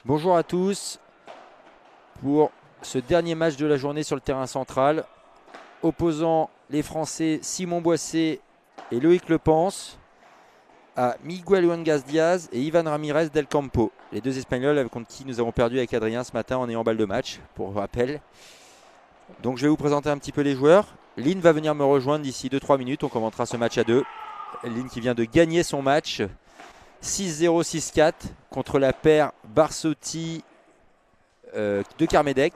Bonjour à tous pour ce dernier match de la journée sur le terrain central, opposant les Français Simon Boissé et Loïc Lepens à Miguel Yuangas Diaz et Ivan Ramirez del Campo, les deux Espagnols contre qui nous avons perdu avec Adrien ce matin en ayant balle de match, pour rappel. Donc je vais vous présenter un petit peu les joueurs. Lynn va venir me rejoindre d'ici 2-3 minutes, on commentera ce match à deux. Lynn qui vient de gagner son match 6-0, 6-4 contre la paire Barsotti de Carmedec.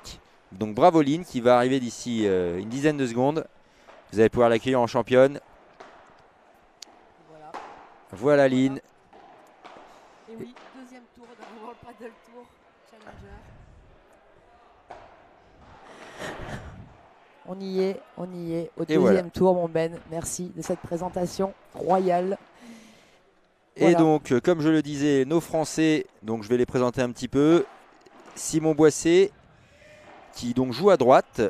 Donc bravo Lynn qui va arriver d'ici une dizaine de secondes. Vous allez pouvoir l'accueillir en championne. Voilà Lynn. Et oui, deuxième tour dans le Paddle Tour Challenger. On y est au deuxième tour, mon Ben. Merci de cette présentation royale. Et donc, comme je le disais, nos Français, donc je vais les présenter un petit peu. Simon Boissé, qui donc joue à droite.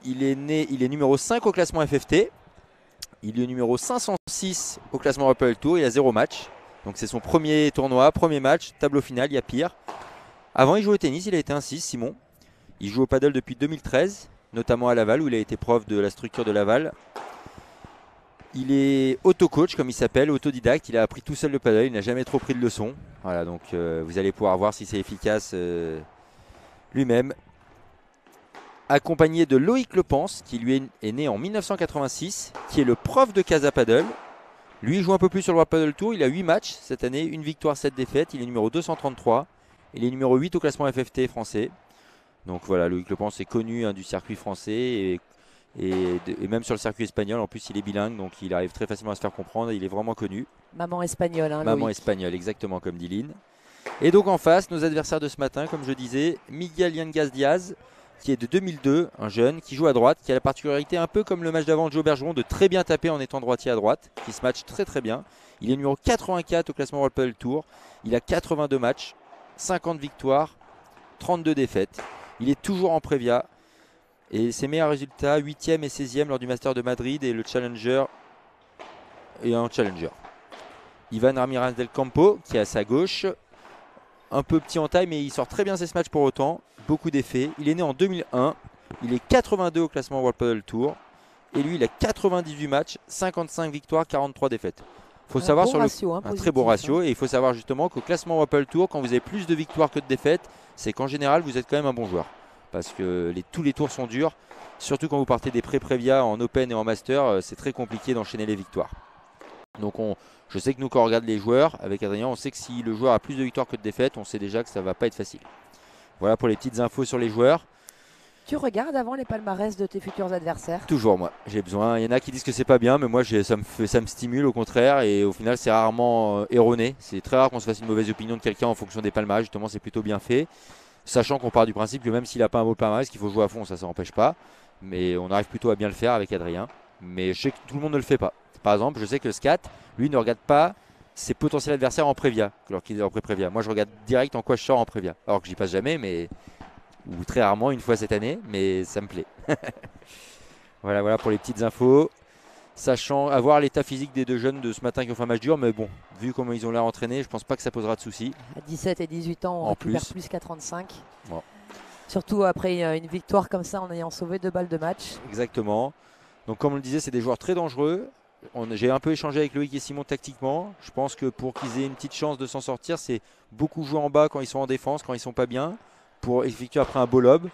Il est numéro 5 au classement FFT. Il est numéro 506 au classement Rappel Tour. Il a 0 match. Donc c'est son premier tournoi, premier match, tableau final, il y a pire. Avant, il jouait au tennis, il a été un 6, Simon. Il joue au paddle depuis 2013, notamment à Laval, où il a été prof de la structure de Laval. Il est auto-coach, comme il s'appelle, autodidacte. Il a appris tout seul le paddle, il n'a jamais trop pris de leçons. Voilà, donc vous allez pouvoir voir si c'est efficace lui-même. Accompagné de Loïc Lepens, qui lui est né en 1986, qui est le prof de Casa Paddle. Lui, il joue un peu plus sur le World Paddle Tour. Il a 8 matchs cette année, une victoire, 7 défaites. Il est numéro 233. Il est numéro 8 au classement FFT français. Donc voilà, Loïc Lepens est connu du circuit français et même sur le circuit espagnol. En plus, il est bilingue, donc il arrive très facilement à se faire comprendre. Il est vraiment connu. Maman espagnole, hein, Maman Loïc. espagnole, exactement comme dit Lynn. Et donc en face, nos adversaires de ce matin, comme je disais, Miguel Yuangas Diaz, qui est de 2002, un jeune, qui joue à droite, qui a la particularité, un peu comme le match d'avant de Joe Bergeron, de très bien taper en étant droitier à droite, qui se match très très bien. Il est numéro 84 au classement World Paddle Tour. Il a 82 matchs, 50 victoires, 32 défaites. Il est toujours en Previa. Et ses meilleurs résultats, 8e et 16e lors du Master de Madrid et le Challenger et un Challenger. Ivan Ramirez del Campo, qui est à sa gauche. Un peu petit en taille, mais il sort très bien ses matchs pour autant. Beaucoup d'effets. Il est né en 2001. Il est 82 au classement World Paddle Tour. Et lui, il a 98 matchs, 55 victoires, 43 défaites. Il faut savoir bon sur ratio, un très beau ratio. Et il faut savoir justement qu'au classement World Paddle Tour, quand vous avez plus de victoires que de défaites, c'est qu'en général, vous êtes quand même un bon joueur. Parce que tous les tours sont durs. Surtout quand vous partez des pré-prévia en Open et en Master, c'est très compliqué d'enchaîner les victoires. Donc je sais que nous, quand on regarde les joueurs avec Adrien, on sait que si le joueur a plus de victoires que de défaites, on sait déjà que ça ne va pas être facile. Voilà pour les petites infos sur les joueurs. Tu regardes avant les palmarès de tes futurs adversaires? Toujours, moi, j'ai besoin. Il y en a qui disent que c'est pas bien, mais moi ça me stimule au contraire. Et au final, c'est rarement erroné. C'est très rare qu'on se fasse une mauvaise opinion de quelqu'un en fonction des palmarès. Justement, c'est plutôt bien fait. Sachant qu'on part du principe que même s'il n'a pas un beau palmarès, qu'il faut jouer à fond, ça n'empêche pas. Mais on arrive plutôt à bien le faire avec Adrien. Mais je sais que tout le monde ne le fait pas. Par exemple, je sais que Scat, lui, ne regarde pas ses potentiels adversaires en Previa, alors qu'il est en pré-Previa. Moi, je regarde direct en quoi je sors en Previa. Alors que j'y passe jamais, ou très rarement, une fois cette année, mais ça me plaît. Voilà pour les petites infos. Sachant avoir l'état physique des deux jeunes de ce matin qui ont fait un match dur, mais bon, vu comment ils ont l'air entraînés, je pense pas que ça posera de soucis. À 17 et 18 ans, on récupère plus qu'à 35. Bon. Surtout après une victoire comme ça en ayant sauvé 2 balles de match. Exactement. Donc comme on le disait, c'est des joueurs très dangereux. J'ai un peu échangé avec Loïc et Simon tactiquement. Je pense que pour qu'ils aient une petite chance de s'en sortir, c'est beaucoup jouer en bas quand ils sont en défense, quand ils sont pas bien, pour effectuer après un beau lob.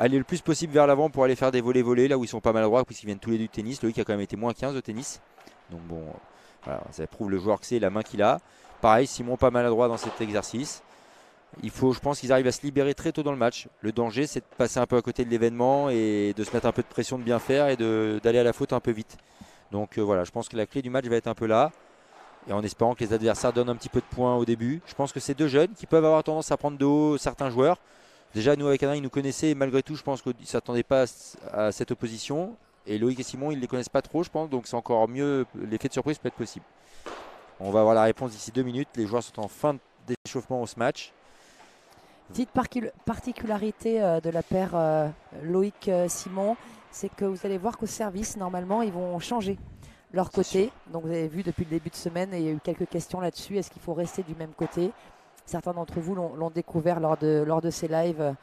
Aller le plus possible vers l'avant pour aller faire des volets là où ils sont pas maladroits puisqu'ils viennent tous les deux du tennis. Loïc a quand même été moins 15 de tennis. Donc bon, voilà, ça prouve le joueur que c'est, la main qu'il a. Pareil, Simon pas maladroit dans cet exercice. Je pense qu'ils arrivent à se libérer très tôt dans le match. Le danger, c'est de passer un peu à côté de l'événement et de se mettre un peu de pression de bien faire et d'aller à la faute un peu vite. Donc voilà, je pense que la clé du match va être un peu là. Et en espérant que les adversaires donnent un petit peu de points au début. Je pense que c'est deux jeunes qui peuvent avoir tendance à prendre de haut certains joueurs. Déjà, nous avec Adrien, ils nous connaissaient et malgré tout, je pense qu'ils ne s'attendaient pas à cette opposition. Et Loïc et Simon, ils ne les connaissent pas trop, je pense. Donc c'est encore mieux, l'effet de surprise peut être possible. On va avoir la réponse d'ici 2 minutes. Les joueurs sont en fin d'échauffement au ce match. Petite particularité de la paire Loïc-Simon, c'est que vous allez voir qu'au service, normalement, ils vont changer leur côté. Donc vous avez vu depuis le début de semaine, et il y a eu quelques questions là-dessus. Est-ce qu'il faut rester du même côté? certains d'entre vous l'ont découvert lors de ces lives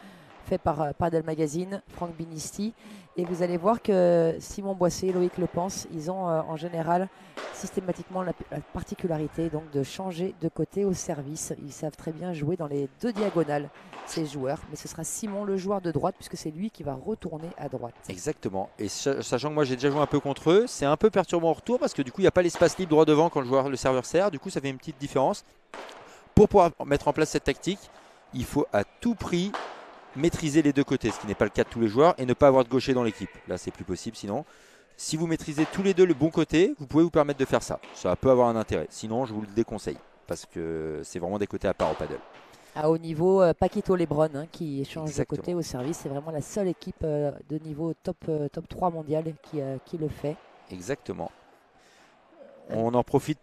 faits par Padel Magazine, Franck Binisti. Et vous allez voir que Simon Boissé et Loïc Lepens, ils ont en général systématiquement la particularité donc de changer de côté au service. Ils savent très bien jouer dans les 2 diagonales, ces joueurs. Mais ce sera Simon, le joueur de droite, puisque c'est lui qui va retourner à droite. Exactement. Et sachant que moi j'ai déjà joué un peu contre eux, c'est un peu perturbant au retour parce que du coup il n'y a pas l'espace libre droit devant quand le serveur sert. Du coup ça fait une petite différence. Pour pouvoir mettre en place cette tactique, il faut à tout prix maîtriser les 2 côtés, ce qui n'est pas le cas de tous les joueurs, et ne pas avoir de gaucher dans l'équipe. Là c'est plus possible sinon. Si vous maîtrisez tous les 2 le bon côté, vous pouvez vous permettre de faire ça. Ça peut avoir un intérêt. Sinon je vous le déconseille parce que c'est vraiment des côtés à part au paddle. À haut niveau, Paquito Lebron qui change Exactement. de côté au service. C'est vraiment la seule équipe de niveau top 3 mondial qui le fait. Exactement. On en profite.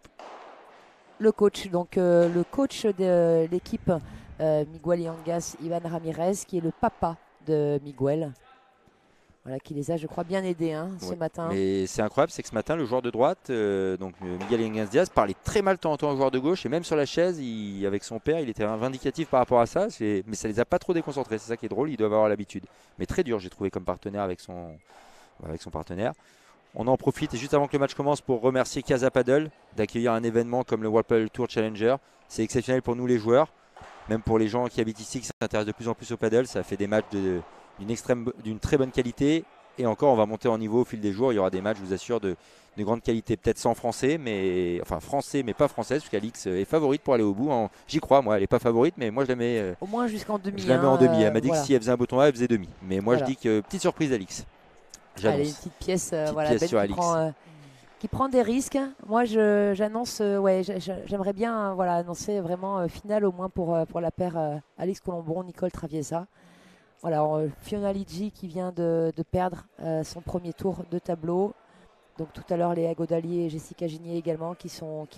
Le coach, donc le coach de l'équipe Miguel Yangas, Ivan Ramirez, qui est le papa de Miguel. Voilà, qui les a, je crois, bien aidés ce matin. Mais c'est incroyable, c'est que ce matin, le joueur de droite, donc Miguel Yangas Diaz, parlait très mal de temps en temps au joueur de gauche. Et même sur la chaise, avec son père, il était vindicatif par rapport à ça. Mais ça les a pas trop déconcentrés. C'est ça qui est drôle, ils doivent avoir l'habitude. Mais très dur, j'ai trouvé comme partenaire avec son partenaire. On en profite juste avant que le match commence pour remercier Casa Paddle d'accueillir un événement comme le World Padel Tour Challenger. C'est exceptionnel pour nous les joueurs, même pour les gens qui habitent ici, qui s'intéressent de plus en plus au paddle. Ça fait des matchs d'une très bonne qualité. Et encore, on va monter en niveau au fil des jours. Il y aura des matchs, je vous assure, de grande qualité. Peut-être sans français, mais pas française, parce qu'Alix est favorite pour aller au bout. J'y crois, moi. Elle n'est pas favorite, mais moi je la mets. Au moins jusqu'en demi. Je la mets en demi. Elle m'a dit voilà. que si elle faisait un bouton A, elle faisait demi. Mais moi je dis que petite surprise, Alix. Allez, une petite pièce, Ben sur Alix. Qui prend des risques. Moi, j'annonce, j'aimerais bien annoncer vraiment finale au moins pour la paire Alix Colombon, Nicole Traviesa. Voilà, Fiona Liggi qui vient de perdre son premier tour de tableau. Donc tout à l'heure, Léa Godalier et Jessica Gigné également qui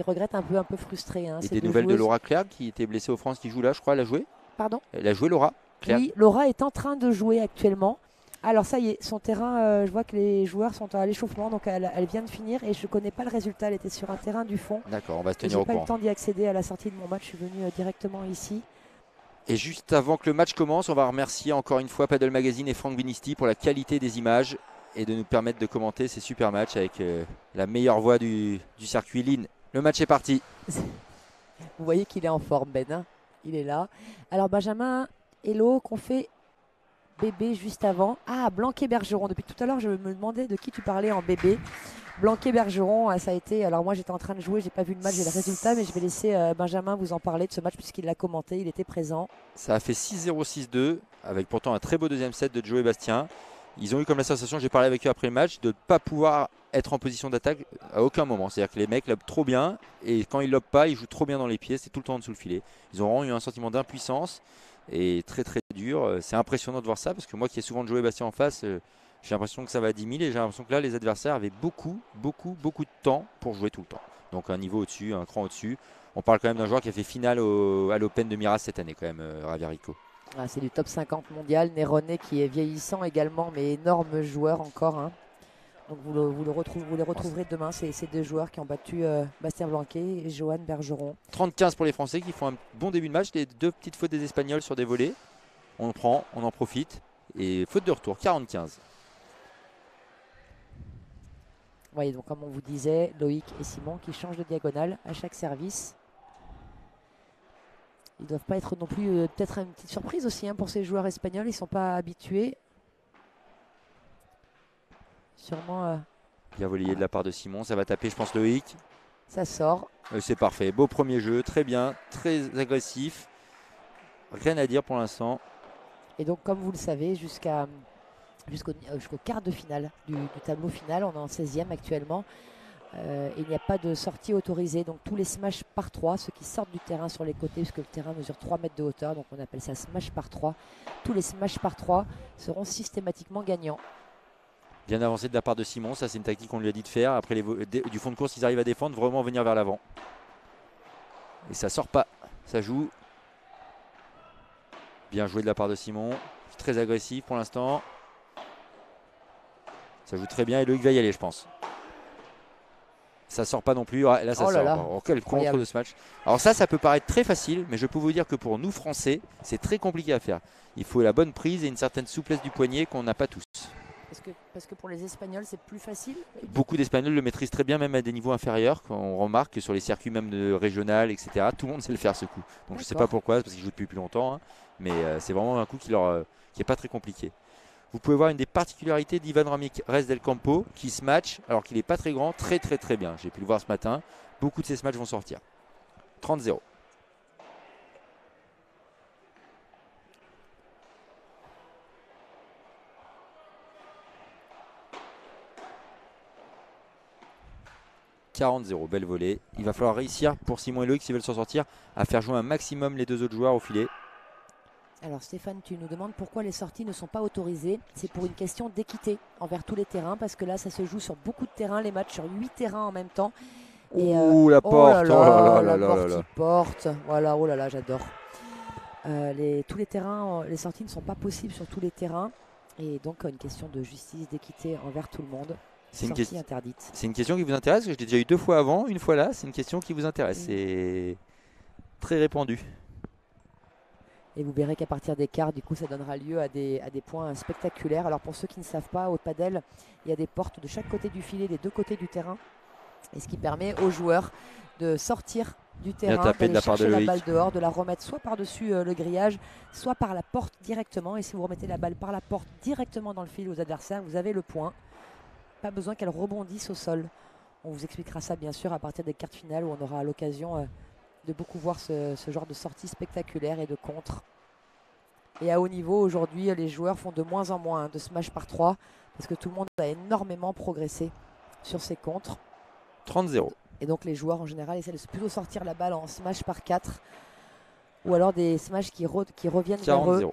regrettent un peu frustrées. Et des nouvelles de Laura Clerc qui était blessée au France, qui joue là, je crois, elle a joué. Pardon ? Elle a joué Laura Clerc. Oui, Laura est en train de jouer actuellement. Alors ça y est, son terrain, je vois que les joueurs sont à l'échauffement, donc elle vient de finir et je ne connais pas le résultat. Elle était sur un terrain du fond. D'accord, on va se tenir au courant. Je n'ai pas eu le temps d'y accéder à la sortie de mon match, je suis venu directement ici. Et juste avant que le match commence, on va remercier encore une fois Padel Magazine et Franck Binisti pour la qualité des images et de nous permettre de commenter ces super matchs avec la meilleure voix du circuit. Lynn, le match est parti. Vous voyez qu'il est en forme, Ben, hein, il est là. Alors Benjamin, hello, qu'on fait bébé juste avant. Ah, Blanquet-Bergeron. Depuis tout à l'heure, je me demandais de qui tu parlais en bébé. Blanquet-Bergeron, ça a été... Alors moi, j'étais en train de jouer, j'ai pas vu le match, j'ai le résultat, mais je vais laisser Benjamin vous en parler de ce match puisqu'il l'a commenté, il était présent. Ça a fait 6-0, 6-2, avec pourtant un très beau deuxième set de Joe et Bastien. Ils ont eu comme la sensation, j'ai parlé avec eux après le match, de ne pas pouvoir être en position d'attaque à aucun moment. C'est-à-dire que les mecs lobent trop bien, et quand ils lobent pas, ils jouent trop bien dans les pieds, c'est tout le temps en dessous le filet. Ils ont vraiment eu un sentiment d'impuissance, et très très dur. C'est impressionnant de voir ça, parce que moi qui ai souvent de Joe et Bastien en face, j'ai l'impression que ça va à 10 000, et j'ai l'impression que là, les adversaires avaient beaucoup de temps pour jouer tout le temps. Donc un niveau au-dessus, un cran au-dessus. On parle quand même d'un joueur qui a fait finale à l'Open de Miras cette année, quand même, Ravarico. Ah, c'est du top 50 mondial. Néronnet qui est vieillissant également, mais énorme joueur encore. Hein. Donc vous les retrouverez demain, ces 2 joueurs qui ont battu Bastien Blanquet et Johan Bergeron. 30-15 pour les Français qui font un bon début de match. Les 2 petites fautes des Espagnols sur des volets. On le prend, on en profite. Et faute de retour, 40-15. Voyez, donc comme on vous disait, Loïc et Simon qui changent de diagonale à chaque service. Ils ne doivent pas être non plus peut-être une petite surprise aussi pour ces joueurs espagnols. Ils ne sont pas habitués. Sûrement. Bien volleyé de la part de Simon. Ça va taper, je pense, Loïc. Ça sort. C'est parfait. Beau premier jeu. Très bien. Très agressif. Rien à dire pour l'instant. Et donc, comme vous le savez, jusqu'au quart de finale du tableau final, on est en 16e actuellement. Il n'y a pas de sortie autorisée, donc tous les smash par 3, ceux qui sortent du terrain sur les côtés, puisque le terrain mesure 3 mètres de hauteur, donc on appelle ça smash par 3. Tous les smash par 3 seront systématiquement gagnants. Bien avancé de la part de Simon, ça c'est une tactique qu'on lui a dit de faire. Après du fond de course, ils arrivent à défendre, vraiment venir vers l'avant. Et ça sort pas, ça joue. Bien joué de la part de Simon, très agressif pour l'instant. Ça joue très bien et Loïc va y aller, je pense. Ça sort pas non plus. Ah, là, ça Oh là sort. là, Oh, quel contre incroyable. de ce match. Alors ça peut paraître très facile, mais je peux vous dire que pour nous Français, c'est très compliqué à faire. Il faut la bonne prise et une certaine souplesse du poignet qu'on n'a pas tous. Parce que pour les Espagnols, c'est plus facile. Beaucoup d'Espagnols le maîtrisent très bien, même à des niveaux inférieurs. Quand on remarque que sur les circuits même de régional, etc., tout le monde sait le faire ce coup. Donc je sais pas pourquoi, parce qu'ils jouent depuis plus longtemps, hein, mais c'est vraiment un coup qui est pas très compliqué. Vous pouvez voir une des particularités d'Ivan Ramírez del Campo qui se match, alors qu'il n'est pas très grand, très très très bien. J'ai pu le voir ce matin. Beaucoup de ces matchs vont sortir. 30-0. « 40-0, belle volée. Il va falloir réussir pour Simon et Loïc, s'ils veulent s'en sortir, à faire jouer un maximum les deux autres joueurs au filet. Alors Stéphane, tu nous demandes pourquoi les sorties ne sont pas autorisées. C'est pour une question d'équité envers tous les terrains, parce que là, ça se joue sur beaucoup de terrains, les matchs sur 8 terrains en même temps. Ouh, la porte, la porte. Voilà, oh là là, j'adore. Tous les terrains, les sorties ne sont pas possibles sur tous les terrains. Et donc, une question de justice, d'équité envers tout le monde. C'est interdite. C'est une question qui vous intéresse, parce que je l'ai déjà eu 2 fois avant, une fois là, c'est une question qui vous intéresse. C'est très répandu. Et vous verrez qu'à partir des quarts, du coup, ça donnera lieu à des points spectaculaires. Alors pour ceux qui ne savent pas, au padel, il y a des portes de chaque côté du filet, des deux côtés du terrain. Et ce qui permet aux joueurs de sortir du terrain, d'aller chercher la balle dehors, de la remettre soit par-dessus le grillage, soit par la porte directement. Et si vous remettez la balle par la porte directement dans le fil aux adversaires, vous avez le point. Pas besoin qu'elle rebondisse au sol. On vous expliquera ça bien sûr à partir des quarts finales où on aura l'occasion de beaucoup voir ce genre de sortie spectaculaire et de contre. Et à haut niveau, aujourd'hui, les joueurs font de moins en moins de smash par 3 parce que tout le monde a énormément progressé sur ces contres. 30-0. Et donc les joueurs en général essaient de plutôt sortir la balle en smash par 4 ou alors des smash qui reviennent vers eux,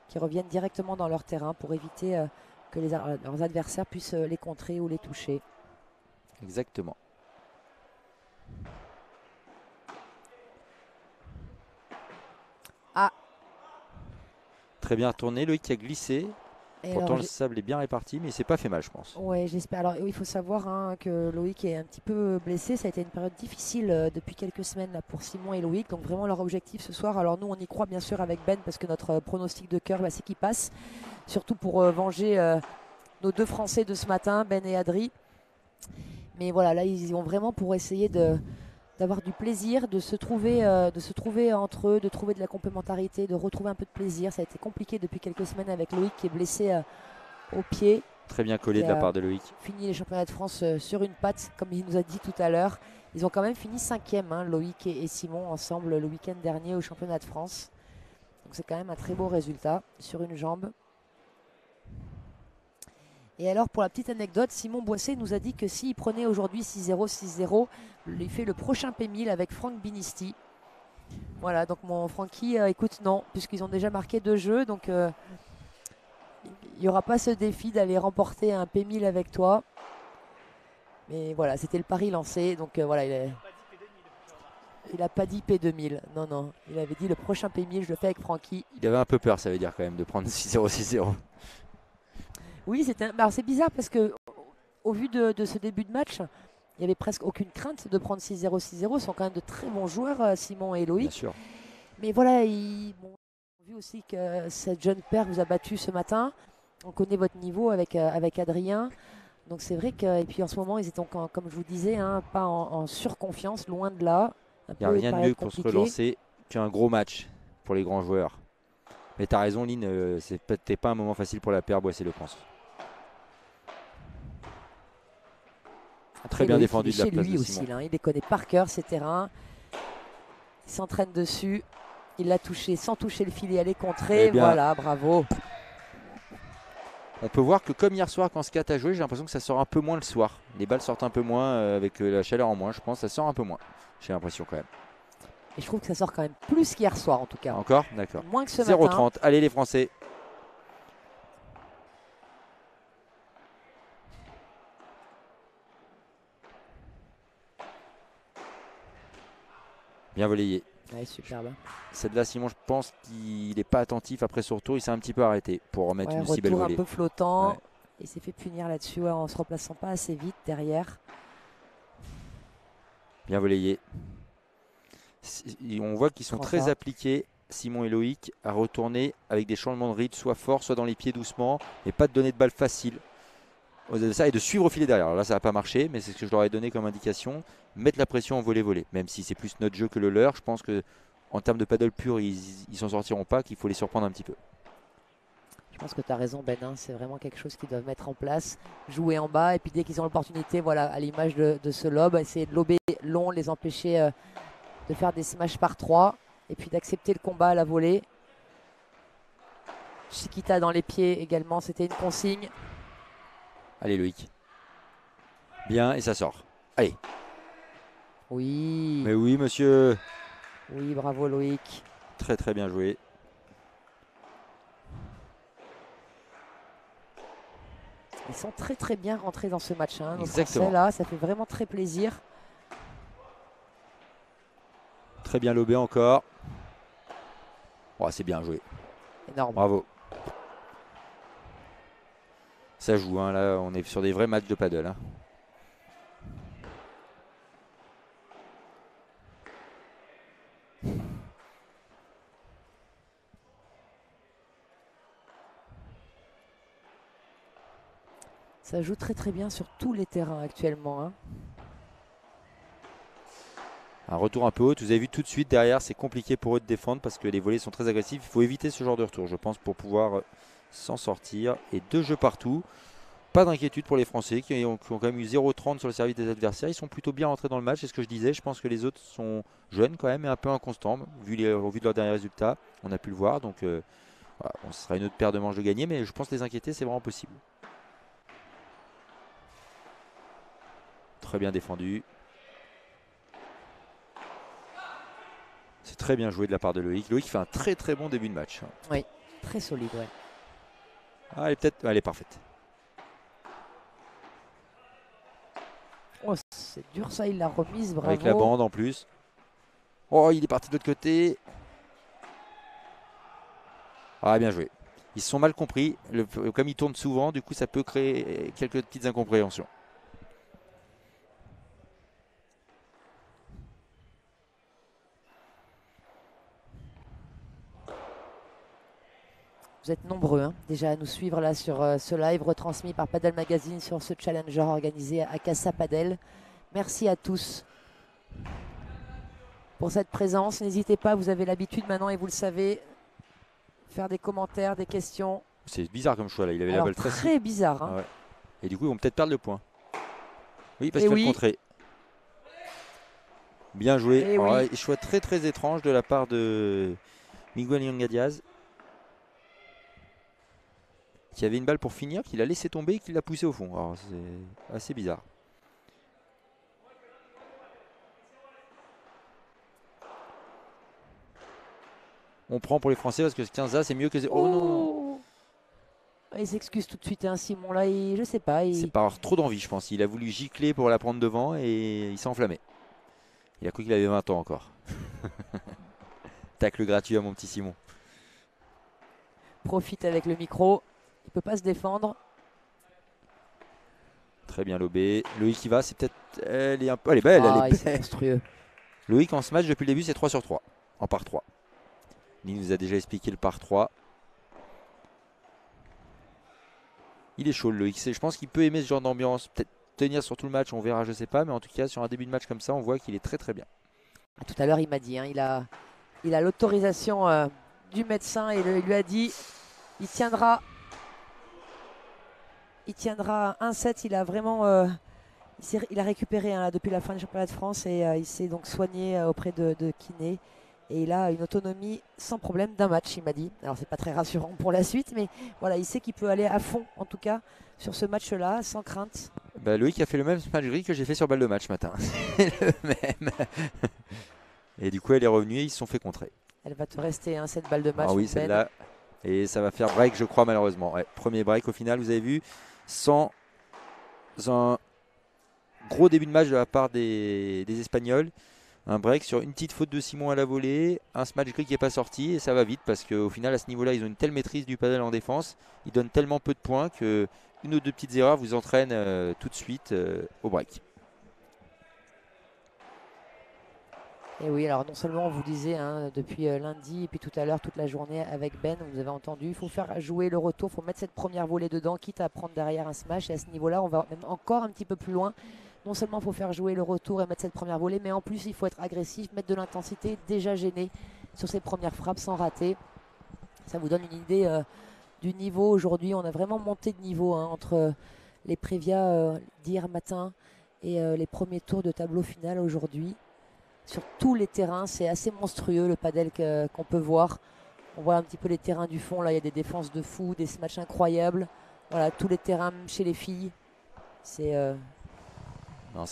qui reviennent directement dans leur terrain pour éviter que leurs adversaires puissent les contrer ou les toucher. Exactement. Ah. Très bien retourné, Loïc qui a glissé. Et pourtant le sable est bien réparti, mais il s'est pas fait mal, je pense. Oui, j'espère. Alors il faut savoir que Loïc est un petit peu blessé. Ça a été une période difficile depuis quelques semaines là, pour Simon et Loïc. Donc vraiment leur objectif ce soir. Alors nous on y croit bien sûr avec Ben parce que notre pronostic de cœur c'est qu'il passe. Surtout pour venger nos deux Français de ce matin, Ben et Adri. Mais voilà, là ils y vont vraiment pour essayer d'avoir du plaisir, de se trouver entre eux, de trouver de la complémentarité, de retrouver un peu de plaisir. Ça a été compliqué depuis quelques semaines avec Loïc qui est blessé au pied. Très bien collé de la part de Loïc. Fini les championnats de France sur une patte, comme il nous a dit tout à l'heure. Ils ont quand même fini 5e, Loïc et Simon, ensemble le week-end dernier au championnat de France. Donc c'est quand même un très beau résultat sur une jambe. Et alors, pour la petite anecdote, Simon Boissé nous a dit que s'il prenait aujourd'hui 6-0, 6-0, il fait le prochain P1000 avec Franck Binisti. Voilà, donc mon Francky, écoute, non, puisqu'ils ont déjà marqué 2 jeux, donc il n'y aura pas ce défi d'aller remporter un P1000 avec toi. Mais voilà, c'était le pari lancé, donc voilà, il n'a pas dit P2000, non, il avait dit le prochain P1000, je le fais avec Francky. Il avait un peu peur, ça veut dire quand même, de prendre 6-0, 6-0. Oui, c'est bizarre parce que au vu de ce début de match, il n'y avait presque aucune crainte de prendre 6-0, 6-0. Ils sont quand même de très bons joueurs, Simon et Loïc. Bien sûr. Mais voilà, on a vu aussi que cette jeune paire vous a battu ce matin. On connaît votre niveau avec Adrien. Donc c'est vrai que, et puis en ce moment, ils étaient, comme je vous disais, pas en surconfiance, loin de là. Il n'y a rien de mieux pour se relancer qu'un gros match pour les grands joueurs. Mais tu as raison, Lynn, c'est peut-être pas un moment facile pour la paire Boissé, je pense. Très bien défendu de la place de Simon. Aussi, il les connaît par cœur, ces terrains. Il s'entraîne dessus. Il l'a touché sans toucher le filet, elle est contrée. Voilà, bravo. On peut voir que comme hier soir quand Scat a joué, j'ai l'impression que ça sort un peu moins le soir. Les balles sortent un peu moins avec la chaleur en moins, je pense. Ça sort un peu moins, j'ai l'impression quand même. Et je trouve que ça sort quand même plus qu'hier soir en tout cas. Encore? D'accord. Moins que ce matin. 0-30. Allez les Français. Bien voléé. Ouais, superbe. Celle-là, Simon, je pense qu'il n'est pas attentif après son retour. Il s'est un petit peu arrêté pour remettre une si belle volée. Un peu flottant. Il s'est fait punir là-dessus en se replaçant pas assez vite derrière. Bien volleyé. On voit qu'ils sont très appliqués, Simon et Loïc, à retourner avec des changements de rythme, soit fort, soit dans les pieds doucement, et pas de donner de balle facile. Ça, et de suivre au filet derrière. Alors là, ça n'a pas marché, mais c'est ce que je leur ai donné comme indication. Mettre la pression en volley-volley. Même si c'est plus notre jeu que le leur, je pense qu'en termes de paddle pur, ils s'en sortiront pas, qu'il faut les surprendre un petit peu. Je pense que tu as raison, Ben. Hein. C'est vraiment quelque chose qu'ils doivent mettre en place. Jouer en bas, et puis dès qu'ils ont l'opportunité, voilà, à l'image de ce lob, essayer de lober long, les empêcher de faire des smash par 3, et puis d'accepter le combat à la volée. Chiquita dans les pieds également, c'était une consigne. Allez Loïc. Bien, et ça sort. Allez. Oui. Mais oui, monsieur. Oui, bravo Loïc. Très très bien joué. Ils sont très très bien rentrés dans ce match. Hein, nos Exactement. Français, là, ça fait vraiment très plaisir. Très bien lobé encore. Oh, c'est bien joué. Énorme. Bravo. Ça joue, hein, là on est sur des vrais matchs de paddle. Hein. Ça joue très très bien sur tous les terrains actuellement. Hein. Un retour un peu haut, vous avez vu tout de suite derrière, c'est compliqué pour eux de défendre parce que les volets sont très agressifs. Il faut éviter ce genre de retour, je pense, pour pouvoir s'en sortir. Et 2 jeux partout. Pas d'inquiétude pour les Français qui ont quand même eu 0,30 sur le service des adversaires. Ils sont plutôt bien rentrés dans le match, c'est ce que je disais. Je pense que les autres sont jeunes quand même et un peu inconstants. Au vu de leurs derniers résultats, on a pu le voir. Donc voilà, bon, ce sera une autre paire de manches de gagner, mais je pense que les inquiéter, c'est vraiment possible. Très bien défendu. C'est très bien joué de la part de Loïc. Loïc fait un très très bon début de match. Oui, très solide, ouais. Ah, elle est parfaite. Oh, c'est dur ça, il l'a remise, bravo. Avec la bande en plus. Oh, il est parti de l'autre côté. Ah, bien joué. Ils se sont mal compris. Comme ils tournent souvent, du coup, ça peut créer quelques petites incompréhensions. Vous êtes nombreux hein, déjà à nous suivre là sur ce live retransmis par Padel Magazine sur ce Challenger organisé à Casa Padel. Merci à tous pour cette présence. N'hésitez pas, vous avez l'habitude maintenant et vous le savez, faire des commentaires, des questions. C'est bizarre comme choix là, il avait Alors, la balle très bizarre. Hein. Ah ouais. Et du coup, ils vont peut-être perdre le point. Oui, parce qu'il va le contrer. Bien joué. Alors, choix très très étrange de la part de Miguel Yanga Diaz. Qui avait une balle pour finir, qu'il a laissé tomber et qu'il l'a poussé au fond. Alors c'est assez bizarre. On prend pour les Français parce que 15A c'est mieux que... Oh non. Il s'excuse tout de suite, hein, Simon là, je sais pas. C'est par trop d'envie je pense. Il a voulu gicler pour la prendre devant et il s'est enflammé. Il a cru qu'il avait 20 ans encore. Tacle gratuit à mon petit Simon. Profite avec le micro. Il ne peut pas se défendre. Très bien lobé. Loïc qui va, c'est peut-être... Elle est un peu... Elle est belle, elle est belle. Monstrueux. Loïc en ce match depuis le début c'est 3 sur 3. En par 3. Il nous a déjà expliqué le par 3. Il est chaud le Loïc. Je pense qu'il peut aimer ce genre d'ambiance. Peut-être tenir sur tout le match, on verra, je sais pas. Mais en tout cas sur un début de match comme ça, on voit qu'il est très très bien. Tout à l'heure il m'a dit, hein, il a l'autorisation du médecin et il lui a dit il tiendra 1-7. Il a vraiment il a récupéré hein, depuis la fin du championnat de France et il s'est donc soigné auprès de kiné et il a une autonomie sans problème d'un match, il m'a dit. Alors c'est pas très rassurant pour la suite, mais voilà, il sait qu'il peut aller à fond en tout cas sur ce match là sans crainte. Bah, Loïc a fait le même match gris que j'ai fait sur balle de match ce matin. Le même. Et du coup elle est revenue et ils se sont fait contrer. Elle va te rester hein, cette balle de match. Ah oui, celle-là. Et ça va faire break, je crois, malheureusement. Ouais, premier break au final, vous avez vu, sans un gros début de match de la part des Espagnols. Un break sur une petite faute de Simon à la volée, un smash gris qui n'est pas sorti et ça va vite parce qu'au final, à ce niveau-là, ils ont une telle maîtrise du paddle en défense. Ils donnent tellement peu de points qu'une ou deux petites erreurs vous entraînent tout de suite au break. Et oui, alors non seulement on vous disait depuis lundi et puis tout à l'heure, toute la journée avec Ben, vous avez entendu, il faut faire jouer le retour, il faut mettre cette première volée dedans, quitte à prendre derrière un smash. Et à ce niveau-là, on va même encore un petit peu plus loin. Non seulement il faut faire jouer le retour et mettre cette première volée, mais en plus il faut être agressif, mettre de l'intensité, déjà gêné sur ces premières frappes sans rater. Ça vous donne une idée du niveau aujourd'hui. On a vraiment monté de niveau entre les prévias d'hier matin et les premiers tours de tableau final aujourd'hui. Sur tous les terrains, c'est assez monstrueux le padel qu'on peut voir. On voit un petit peu les terrains du fond. Là, il y a des défenses de fou, des matchs incroyables. Voilà, tous les terrains, même chez les filles. C'est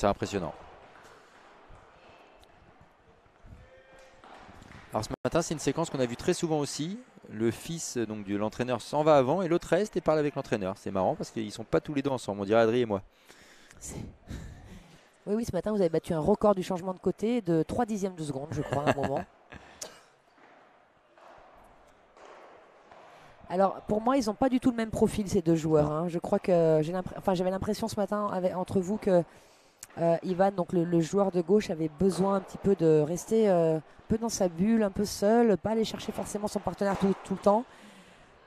impressionnant. Alors ce matin, c'est une séquence qu'on a vue très souvent aussi. Le fils donc de l'entraîneur s'en va avant et l'autre reste et parle avec l'entraîneur. C'est marrant parce qu'ils ne sont pas tous les deux ensemble, on dirait Adri et moi. Oui, ce matin, vous avez battu un record du changement de côté de 3 dixièmes de seconde, je crois, à un moment. Alors, pour moi, ils n'ont pas du tout le même profil, ces deux joueurs. Je crois que j'avais l'impression ce matin entre vous que Ivan, donc le joueur de gauche, avait besoin un petit peu de rester un peu dans sa bulle, un peu seul, pas aller chercher forcément son partenaire tout le temps.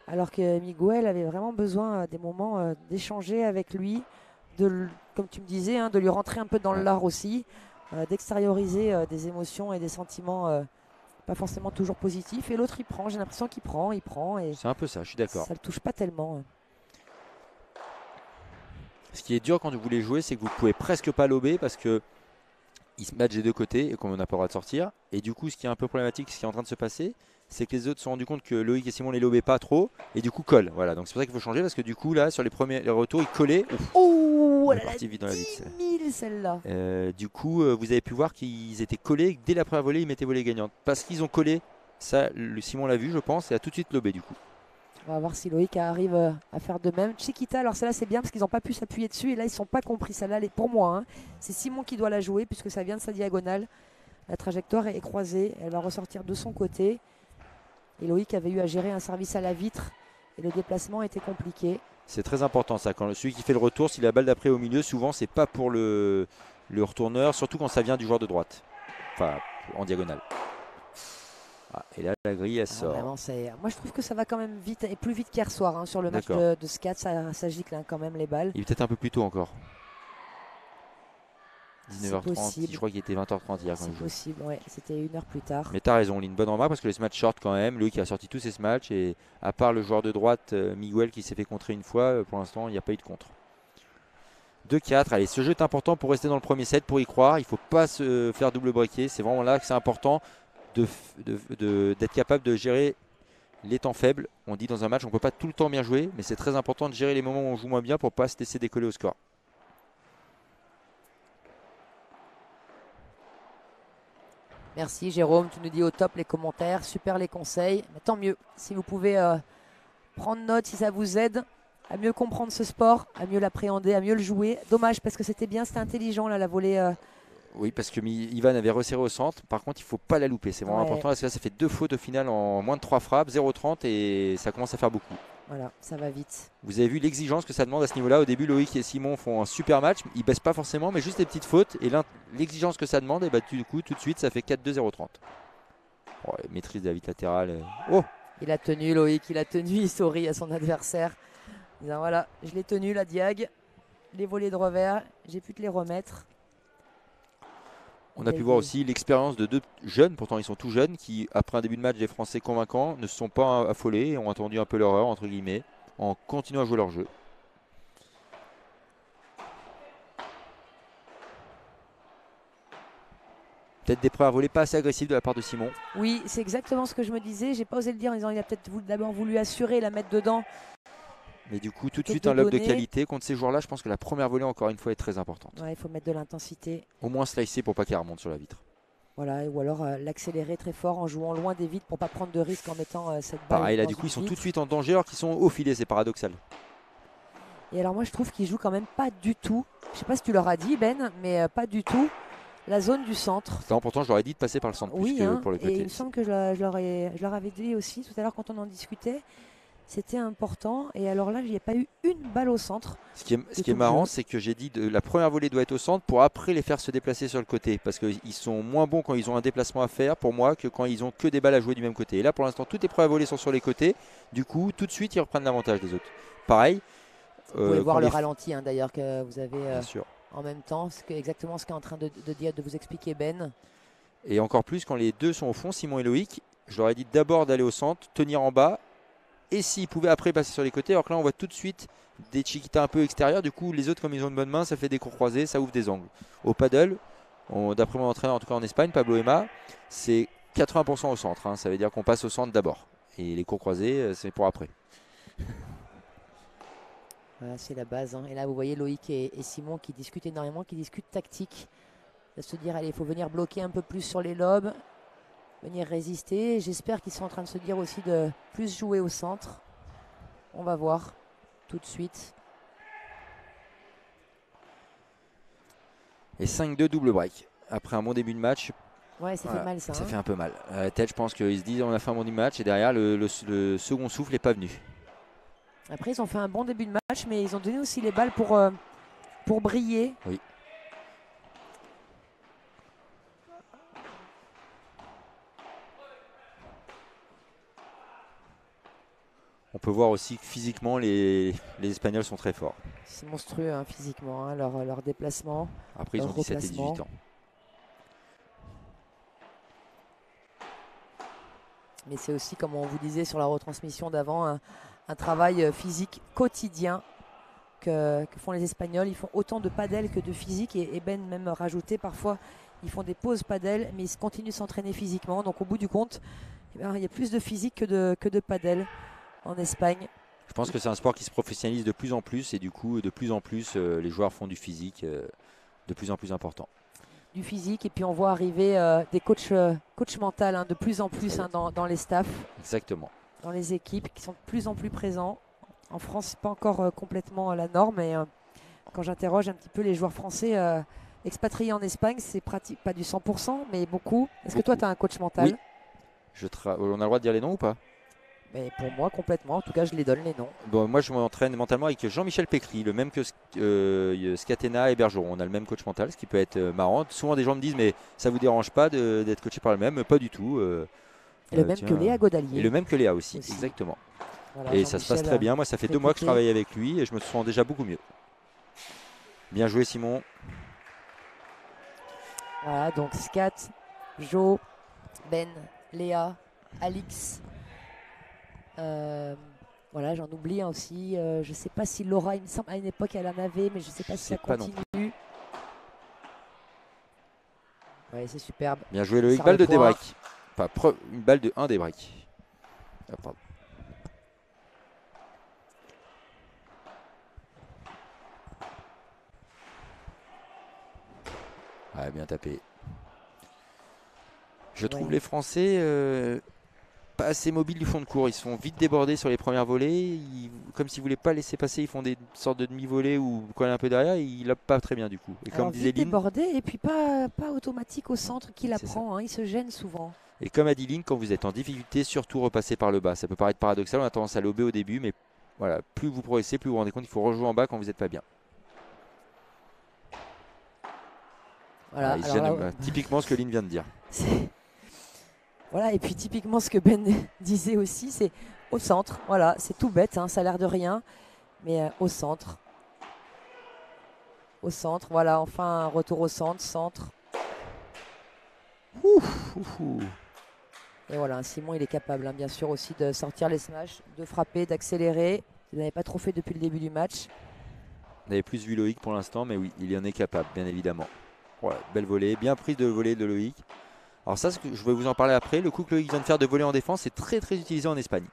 Alors que Miguel avait vraiment besoin des moments d'échanger avec lui, comme tu me disais, de lui rentrer un peu dans le lard aussi, d'extérioriser des émotions et des sentiments pas forcément toujours positifs. Et l'autre, il prend, j'ai l'impression qu'il prend. Et c'est un peu ça, je suis d'accord. Ça ne le touche pas tellement. Ce qui est dur quand vous voulez jouer, c'est que vous ne pouvez presque pas lober parce que ils se matchent des deux côtés et qu'on n'a pas le droit de sortir. Et du coup, ce qui est un peu problématique, ce qui est en train de se passer, c'est que les autres se sont rendus compte que Loïc et Simon les lobaient pas trop et du coup collent. Voilà, donc c'est pour ça qu'il faut changer parce que du coup là sur les retours ils collaient. Oh, elle est partie vide dans la vide. 10 000 celle-là. Du coup, vous avez pu voir qu'ils étaient collés dès la première volée, ils mettaient volée gagnante parce qu'ils ont collé. Ça, Simon l'a vu, je pense, et a tout de suite lobé du coup. On va voir si Loïc arrive à faire de même. Chiquita, alors celle-là c'est bien parce qu'ils n'ont pas pu s'appuyer dessus et là ils ne sont pas compris. Celle-là, pour moi, c'est Simon qui doit la jouer puisque ça vient de sa diagonale. La trajectoire est croisée, elle va ressortir de son côté. Et Loïc avait eu à gérer un service à la vitre et le déplacement était compliqué. C'est très important ça, quand celui qui fait le retour, si la balle d'après est au milieu, souvent c'est pas pour le retourneur, surtout quand ça vient du joueur de droite, enfin en diagonale. Et là la grille elle sort. Vraiment, moi je trouve que ça va quand même vite et plus vite qu'hier soir sur le match de Scat, ça gicle quand même les balles. Il est peut-être un peu plus tôt encore. 19h30, je crois qu'il était 20h30 hier. C'est possible, ouais, c'était 1 heure plus tard. Mais t'as raison, une bonne remarque parce que les matchs short quand même. Lui qui a sorti tous ses matchs et à part le joueur de droite, Miguel qui s'est fait contrer une fois, pour l'instant il n'y a pas eu de contre. 2-4, allez, ce jeu est important pour rester dans le premier set, pour y croire. Il ne faut pas se faire double breaker, c'est vraiment là que c'est important d'être capable de gérer les temps faibles. On dit dans un match on ne peut pas tout le temps bien jouer, mais c'est très important de gérer les moments où on joue moins bien pour ne pas se laisser décoller au score. Merci Jérôme, tu nous dis au top les commentaires, super les conseils, mais tant mieux si vous pouvez prendre note, si ça vous aide à mieux comprendre ce sport, à mieux l'appréhender, à mieux le jouer. Dommage parce que c'était bien, c'était intelligent là, la volée. Oui, parce que Ivan avait resserré au centre, par contre il ne faut pas la louper, c'est vraiment important parce que là ça fait 2 fautes au final en moins de 3 frappes, 0,30 et ça commence à faire beaucoup. Voilà, ça va vite. Vous avez vu l'exigence que ça demande à ce niveau-là. Au début, Loïc et Simon font un super match. Ils ne baissent pas forcément, mais juste des petites fautes. Et l'exigence que ça demande, et bah, du coup, tout de suite, ça fait 4-2, 0-30. Maîtrise de la vite latérale. Oh, il a tenu, Loïc, il a tenu. Il sourit à son adversaire. En disant, voilà, je l'ai tenu, la diag. Les volées de revers, j'ai pu te les remettre. On a pu voir aussi l'expérience de 2 jeunes, pourtant ils sont tout jeunes, qui après un début de match des Français convaincants ne se sont pas affolés et ont attendu un peu leur heure entre guillemets en continuant à jouer leur jeu. Peut-être des premières volées pas assez agressives de la part de Simon. Oui, c'est exactement ce que je me disais. J'ai pas osé le dire en disant il a peut-être d'abord voulu assurer, la mettre dedans. Mais du coup, tout de suite, un lob de qualité. Contre ces joueurs-là, je pense que la première volée, encore une fois, est très importante. Ouais, il faut mettre de l'intensité. Au moins slicer pour pas qu'elle remonte sur la vitre. Voilà, ou alors l'accélérer très fort en jouant loin des vitres pour pas prendre de risque en mettant cette balle. Pareil, là, du coup, ils sont tout de suite en danger alors qu'ils sont au filet. C'est paradoxal. Et alors, moi, je trouve qu'ils jouent quand même pas du tout. Je sais pas si tu leur as dit, Ben, mais pas du tout la zone du centre. Non, pourtant, je leur ai dit de passer par le centre plus que pour le côté. Et il me semble que je leur avais dit aussi tout à l'heure quand on en discutait. C'était important. Et alors là, il n'y a pas eu une balle au centre. Ce qui est marrant, c'est que j'ai dit que la première volée doit être au centre pour après les faire se déplacer sur le côté. Parce qu'ils sont moins bons quand ils ont un déplacement à faire pour moi que quand ils ont que des balles à jouer du même côté. Et là, pour l'instant, toutes les premières volées sont sur les côtés. Du coup, tout de suite, ils reprennent l'avantage des autres. Pareil. Vous pouvez voir le ralenti d'ailleurs que vous avez Bien sûr. en même temps. Exactement ce qu'est en train de dire, de vous expliquer Ben. Et encore plus quand les deux sont au fond, Simon et Loïc. Je leur ai dit d'abord d'aller au centre, tenir en bas. Et s'ils pouvaient après passer sur les côtés, alors que là on voit tout de suite des chiquitas un peu extérieurs. Du coup, les autres, comme ils ont une bonne main, ça fait des cours croisés, ça ouvre des angles. Au paddle, d'après mon entraîneur, en tout cas en Espagne, Pablo Ema, c'est 80% au centre. Hein. Ça veut dire qu'on passe au centre d'abord. Et les cours croisés, c'est pour après. Voilà, c'est la base. Hein. Et là, vous voyez Loïc et Simon qui discutent énormément, qui discutent tactique. De se dire, allez, il faut venir bloquer un peu plus sur les lobes, venir résister. J'espère qu'ils sont en train de se dire aussi de plus jouer au centre. On va voir tout de suite. Et 5-2 double break. Après un bon début de match. Ouais, ça fait mal ça. Ça fait un peu mal. À la tête, je pense qu'ils se disent on a fait un bon début de match et derrière le second souffle n'est pas venu. Après, ils ont fait un bon début de match, mais ils ont donné aussi les balles pour briller. Oui. On peut voir aussi que physiquement, les Espagnols sont très forts. C'est monstrueux hein, physiquement, hein, leur déplacement. Après, ils ont 17 et 18 ans. Mais c'est aussi, comme on vous disait sur la retransmission d'avant, un travail physique quotidien que font les Espagnols. Ils font autant de padel que de physique. Et Ben même rajouté, parfois, ils font des pauses padel, mais ils continuent de s'entraîner physiquement. Donc au bout du compte, il y a plus de physique que de padel en Espagne. Je pense que c'est un sport qui se professionnalise de plus en plus et du coup, de plus en plus, les joueurs font du physique de plus en plus important. Du physique et puis on voit arriver des coachs mentaux hein, de plus en plus hein, dans les staffs. Exactement. Dans les équipes qui sont de plus en plus présents. En France, c'est pas encore complètement la norme, mais quand j'interroge un petit peu les joueurs français expatriés en Espagne, c'est pratique, pas du 100%, mais beaucoup. Est-ce que toi, tu as un coach mental? Oui. On a le droit de dire les noms ou pas? Mais pour moi, complètement. En tout cas, je les donne les noms. Bon, moi, je m'entraîne mentalement avec Jean-Michel Pécry, le même que Scatena et Bergeron. On a le même coach mental, ce qui peut être marrant. Souvent, des gens me disent, mais ça vous dérange pas d'être coaché par le même? Pas du tout. Et le même que Léa Godalier. Et le même que Léa aussi. Exactement. Voilà, et ça se passe très bien. Moi, ça fait 2 mois que je travaille avec lui et je me sens déjà beaucoup mieux. Bien joué, Simon. Voilà, donc Scat, Jo, Ben, Léa, Alix. Voilà, j'en oublie aussi. Je ne sais pas si Laura, il me semble, à une époque, elle en avait, mais je ne sais pas si ça continue. Ouais, c'est superbe. Bien joué, Loïc. Balle de débreak. Enfin, une balle de 1 débreak. Ah, pardon. Ouais, bien tapé. Je trouve les Français pas assez mobiles du fond de cours. Ils sont vite débordés sur les premières volées. Comme s'ils ne voulaient pas laisser passer, ils font des sortes de demi-volées ou collent un peu derrière. Ils ne pas très bien du coup. Et alors, comme disait Lynn, débordé et puis pas automatique au centre qui la prend. Hein, il se gêne souvent. Et comme a dit Lynn, quand vous êtes en difficulté, surtout repasser par le bas. Ça peut paraître paradoxal, on a tendance à lober au début, mais voilà, plus vous progressez, plus vous vous rendez compte qu'il faut rejouer en bas quand vous n'êtes pas bien. Voilà, il gêne typiquement ce que Lynn vient de dire. Voilà, et puis typiquement ce que Ben disait aussi, c'est au centre. Voilà, c'est tout bête, hein, ça a l'air de rien, mais au centre. Au centre, voilà, enfin un retour au centre. Et voilà, Simon il est capable hein, bien sûr aussi de sortir les smashs, de frapper, d'accélérer. Il n'avait pas trop fait depuis le début du match. On avait plus vu Loïc pour l'instant, mais oui, il en est capable, bien évidemment. Ouais, belle volée, bien prise de volée de Loïc. Alors ça, je vais vous en parler après. Le coup que Loïc vient de faire de volée en défense est très très utilisé en Espagne.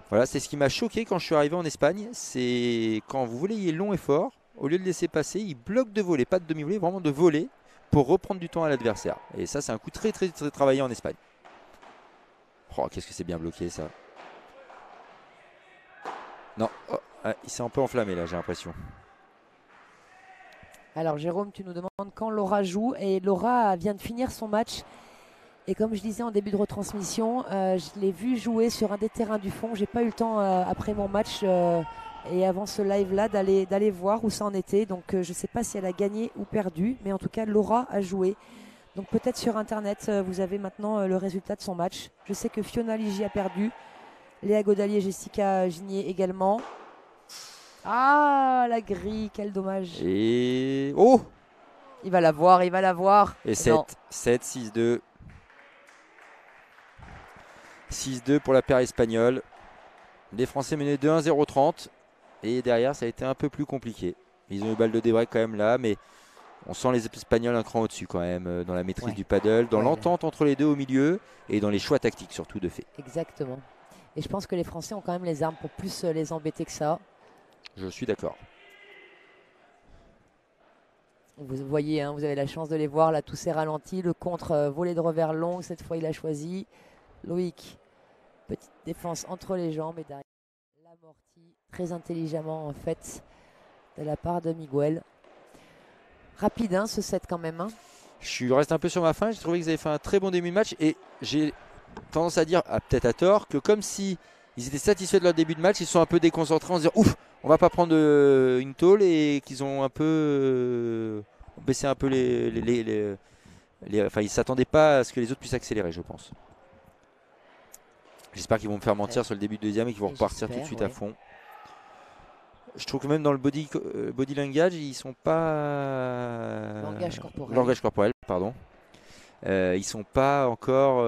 Voilà, c'est ce qui m'a choqué quand je suis arrivé en Espagne. C'est quand vous voleiez long et fort, au lieu de laisser passer, il bloque de volée, pas de demi-volée, vraiment de volée pour reprendre du temps à l'adversaire. Et ça, c'est un coup très très très travaillé en Espagne. Oh, qu'est-ce que c'est bien bloqué ça. Non, oh, il s'est un peu enflammé là, j'ai l'impression. Alors Jérôme, tu nous demandes quand Laura joue et Laura vient de finir son match. Et comme je disais en début de retransmission, je l'ai vu jouer sur un des terrains du fond. J'ai pas eu le temps après mon match et avant ce live-là d'aller voir où ça en était. Donc je ne sais pas si elle a gagné ou perdu, mais en tout cas Laura a joué. Donc peut-être sur internet vous avez maintenant le résultat de son match. Je sais que Fiona Ligi a perdu, Léa Godalier et Jessica Ginier également. Ah, la grille, quel dommage. Et oh, il va la voir, il va la voir. Et 7, 6-2. 6-2 pour la paire espagnole. Les Français menaient 2-1, 0-30. Et derrière, ça a été un peu plus compliqué. Ils ont eu balle de débreak quand même là, mais on sent les Espagnols un cran au-dessus quand même, dans la maîtrise du paddle, dans l'entente entre les deux au milieu et dans les choix tactiques surtout de fait. Exactement. Et je pense que les Français ont quand même les armes pour plus les embêter que ça. Je suis d'accord. Vous voyez, hein, vous avez la chance de les voir, là tout s'est ralenti. Le contre volée de revers long, cette fois il a choisi. Loïc, petite défense entre les jambes et derrière l'amorti très intelligemment en fait de la part de Miguel. Rapide hein, ce set quand même. Hein. Je reste un peu sur ma faim, j'ai trouvé qu'ils avaient fait un très bon début de match et j'ai tendance à dire, peut-être à tort, que comme si ils étaient satisfaits de leur début de match, ils sont un peu déconcentrés en se disant ouf, on va pas prendre une tôle et qu'ils ont un peu baissé un peu enfin ils s'attendaient pas à ce que les autres puissent accélérer, je pense. J'espère qu'ils vont me faire mentir sur le début de deuxième et qu'ils vont repartir tout de suite à fond. Je trouve que même dans le body language, ils sont pas... Langage corporel, pardon. Ils sont pas encore...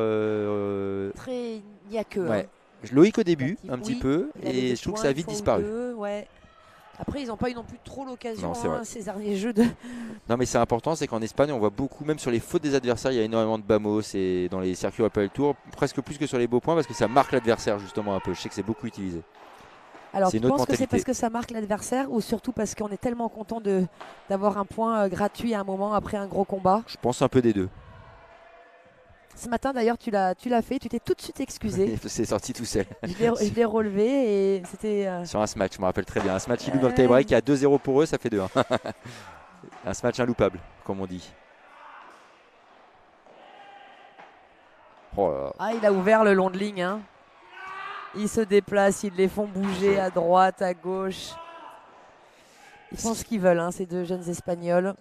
Très niaqueux. Ouais. Hein. Loïc au début, un petit peu, et je trouve que ça a vite disparu. Ouais. Après, ils n'ont pas eu non plus trop l'occasion, ces derniers jeux. Non, mais c'est important, c'est qu'en Espagne, on voit beaucoup, même sur les fautes des adversaires, il y a énormément de bamos et dans les circuits Apple Tour, presque plus que sur les beaux points, parce que ça marque l'adversaire justement un peu. Je sais que c'est beaucoup utilisé. Alors, tu penses que c'est parce que ça marque l'adversaire ou surtout parce qu'on est tellement content d'avoir un point gratuit à un moment après un gros combat? Je pense un peu des deux. Ce matin d'ailleurs tu l'as fait, tu t'es tout de suite excusé. C'est sorti tout seul. Je l'ai relevé et c'était... Sur un smash, je me rappelle très bien. Un smash ilou dans le tie-break, il y a 2-0 pour eux, ça fait 2-1. Un smash inloupable, comme on dit. Oh là là. Ah, il a ouvert le long de ligne. Hein. Ils se déplacent, ils les font bouger à droite, à gauche. Ils font ce qu'ils veulent, hein, ces deux jeunes Espagnols.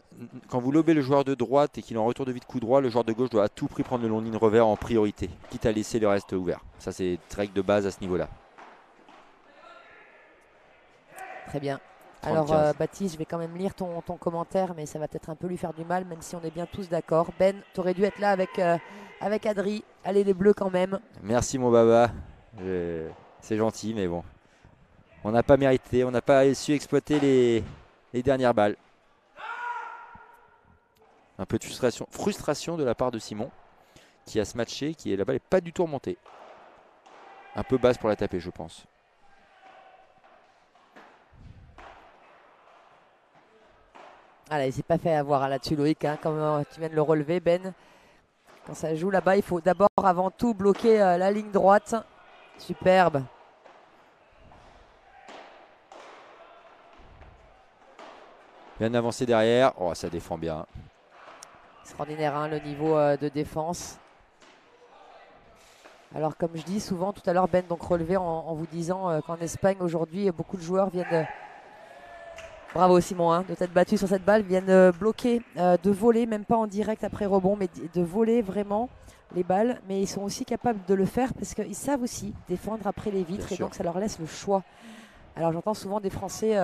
Quand vous lobez le joueur de droite et qu'il est en retour de vide coup droit, le joueur de gauche doit à tout prix prendre le long ligne revers en priorité, quitte à laisser le reste ouvert. Ça, c'est règle de base à ce niveau-là. Très bien. Alors, Baptiste, je vais quand même lire ton commentaire, mais ça va peut-être un peu lui faire du mal, même si on est bien tous d'accord. Ben, tu aurais dû être là avec Adri. Allez, les Bleus quand même. Merci, mon baba. C'est gentil, mais bon. On n'a pas mérité, on n'a pas su exploiter les dernières balles. Un peu de frustration de la part de Simon, qui a smatché, la balle n'est pas du tout remontée. Un peu basse pour la taper, je pense. Allez, il s'est pas fait avoir là-dessus, Loïc, hein, comme tu viens de le relever, Ben. Quand ça joue là-bas, il faut d'abord, avant tout, bloquer la ligne droite. Superbe. Bien avancé derrière. Oh, ça défend bien. Extraordinaire, hein, le niveau de défense. Alors, comme je dis souvent tout à l'heure, Ben, donc relevé en vous disant qu'en Espagne, aujourd'hui, beaucoup de joueurs viennent... Bravo Simon, hein, de t'être battu sur cette balle, viennent bloquer, de voler, même pas en direct après rebond, mais de voler vraiment les balles. Mais ils sont aussi capables de le faire parce qu'ils savent aussi défendre après les vitres et donc ça leur laisse le choix. Alors j'entends souvent des Français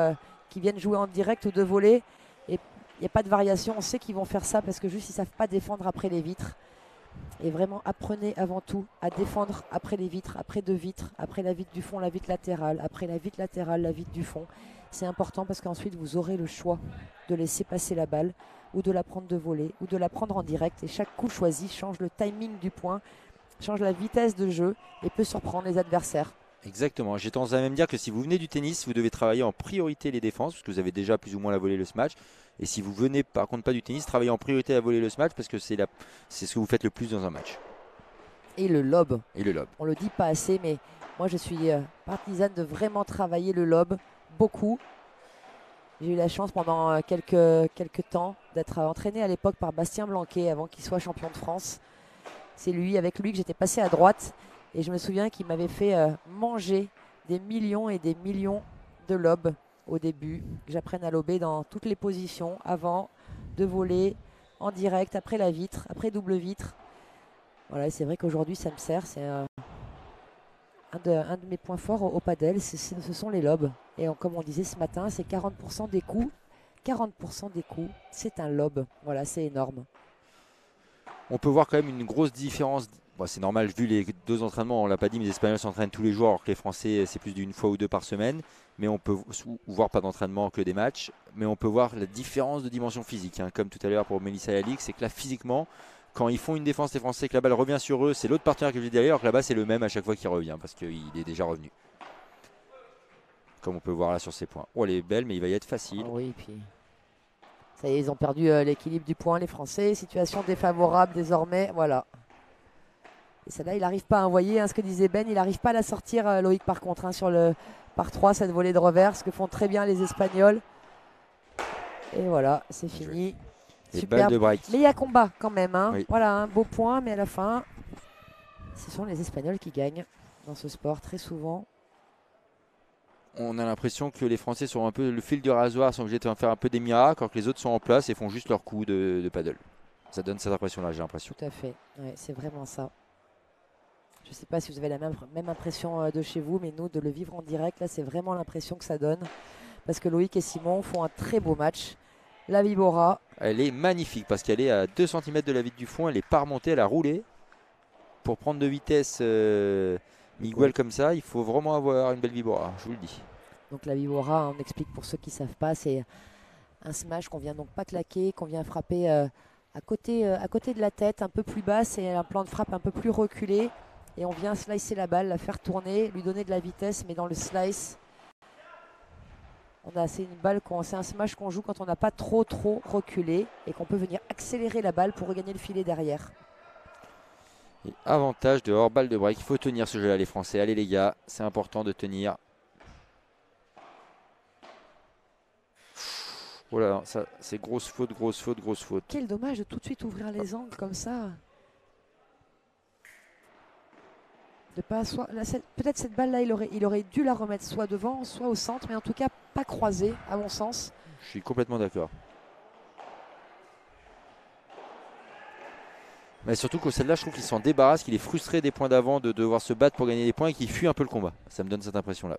qui viennent jouer en direct ou de voler et il n'y a pas de variation. On sait qu'ils vont faire ça parce que juste ils ne savent pas défendre après les vitres. Et vraiment apprenez avant tout à défendre après les vitres, après deux vitres, après la vitre du fond, la vitre latérale, après la vitre latérale, la vitre du fond. C'est important parce qu'ensuite vous aurez le choix de laisser passer la balle ou de la prendre de voler ou de la prendre en direct. Et chaque coup choisi change le timing du point, change la vitesse de jeu et peut surprendre les adversaires. Exactement. J'ai tendance à même dire que si vous venez du tennis, vous devez travailler en priorité les défenses parce que vous avez déjà plus ou moins la volée le smash. Et si vous venez par contre pas du tennis, travaillez en priorité à voler le smash parce que c'est ce que vous faites le plus dans un match. Et le lob. Et le lob. On le dit pas assez, mais moi je suis partisane de vraiment travailler le lob beaucoup. J'ai eu la chance pendant quelques temps d'être entraîné à l'époque par Bastien Blanquet avant qu'il soit champion de France. c'est lui, avec lui que j'étais passé à droite. Et je me souviens qu'il m'avait fait manger des millions et des millions de lobes au début. Que j'apprenne à lober dans toutes les positions, avant, de voler, en direct, après la vitre, après double vitre. Voilà, et c'est vrai qu'aujourd'hui ça me sert. C'est un de mes points forts au padel, ce sont les lobes. Et comme on disait ce matin, c'est 40% des coups. 40% des coups, c'est un lob. Voilà, c'est énorme. On peut voir quand même une grosse différence. Bon, c'est normal, vu les 2 entraînements, on l'a pas dit, mais les Espagnols s'entraînent tous les jours, alors que les Français, c'est plus d'une fois ou 2 par semaine. Mais on peut voir pas d'entraînement que des matchs. Mais on peut voir la différence de dimension physique. Hein. Comme tout à l'heure pour Melissa et Alix, c'est que là, physiquement, quand ils font une défense, les Français, que la balle revient sur eux, c'est l'autre partenaire qui est derrière, alors que là-bas, c'est le même à chaque fois qu'il revient, parce qu'il est déjà revenu. Comme on peut voir là sur ces points. Oh, elle est belle, mais il va y être facile. Ah oui, puis ça y est, ils ont perdu l'équilibre du point, les Français. Situation défavorable désormais, voilà. Et celle-là, il n'arrive pas à envoyer, hein, ce que disait Ben, il n'arrive pas à la sortir, Loïc, par contre, hein, sur le par 3, cette volée de revers, ce que font très bien les Espagnols. Et voilà, c'est fini. Super. Balles de break. Mais il y a combat quand même. Hein. Oui. Voilà, un beau point, mais à la fin, ce sont les Espagnols qui gagnent dans ce sport très souvent. On a l'impression que les Français sont un peu le fil du rasoir, sont obligés de faire un peu des miracles, alors que les autres sont en place et font juste leur coup de paddle. Ça donne cette impression-là, j'ai l'impression. Tout à fait, ouais, c'est vraiment ça. Je ne sais pas si vous avez la même impression de chez vous, mais nous, de le vivre en direct, là, c'est vraiment l'impression que ça donne. Parce que Loïc et Simon font un très beau match. La Vibora. Elle est magnifique parce qu'elle est à 2 cm de la vitre du fond, elle n'est pas remontée, elle a roulé. Pour prendre de vitesse Miguel comme ça, il faut vraiment avoir une belle Vibora, je vous le dis. Donc la Vibora, on explique pour ceux qui ne savent pas, c'est un smash qu'on vient donc pas claquer, qu'on vient frapper à côté de la tête, un peu plus bas, c'est un plan de frappe un peu plus reculé. Et on vient slicer la balle, la faire tourner, lui donner de la vitesse, mais dans le slice, c'est un smash qu'on joue quand on n'a pas trop reculé et qu'on peut venir accélérer la balle pour regagner le filet derrière. Et avantage de hors balle de break, il faut tenir ce jeu-là les Français. Allez les gars, c'est important de tenir. Oh là, ça c'est grosse faute. Quel dommage de tout de suite ouvrir les angles comme ça. Peut-être cette balle-là, il aurait dû la remettre soit devant, soit au centre, mais en tout cas pas croisée, à mon sens. Je suis complètement d'accord. Mais surtout que celle-là, je trouve qu'il s'en débarrasse, qu'il est frustré des points d'avant de devoir se battre pour gagner des points et qu'il fuit un peu le combat. Ça me donne cette impression-là.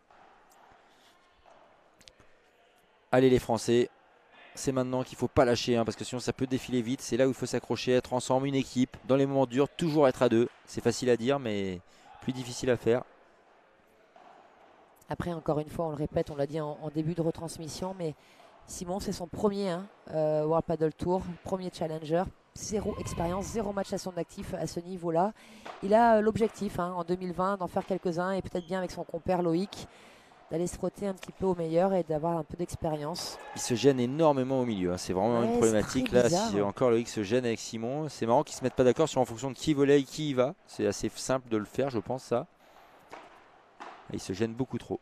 Allez les Français, c'est maintenant qu'il ne faut pas lâcher, hein, parce que sinon ça peut défiler vite. C'est là où il faut s'accrocher, être ensemble, une équipe. Dans les moments durs, toujours être à 2. C'est facile à dire, mais plus difficile à faire. Après, encore une fois, on le répète, on l'a dit en début de retransmission, mais Simon, c'est son premier World Padel Tour, premier challenger. 0 expérience, 0 match à son actif à ce niveau-là. Il a l'objectif en 2020 d'en faire quelques-uns et peut-être bien avec son compère Loïc, d'aller se frotter un petit peu au meilleur et d'avoir un peu d'expérience. Il se gêne énormément au milieu, hein. C'est vraiment une problématique. Là, si encore Loïc se gêne avec Simon, c'est marrant qu'ils ne se mettent pas d'accord sur en fonction de qui volait et qui y va. C'est assez simple de le faire, je pense, ça. Et il se gêne beaucoup trop.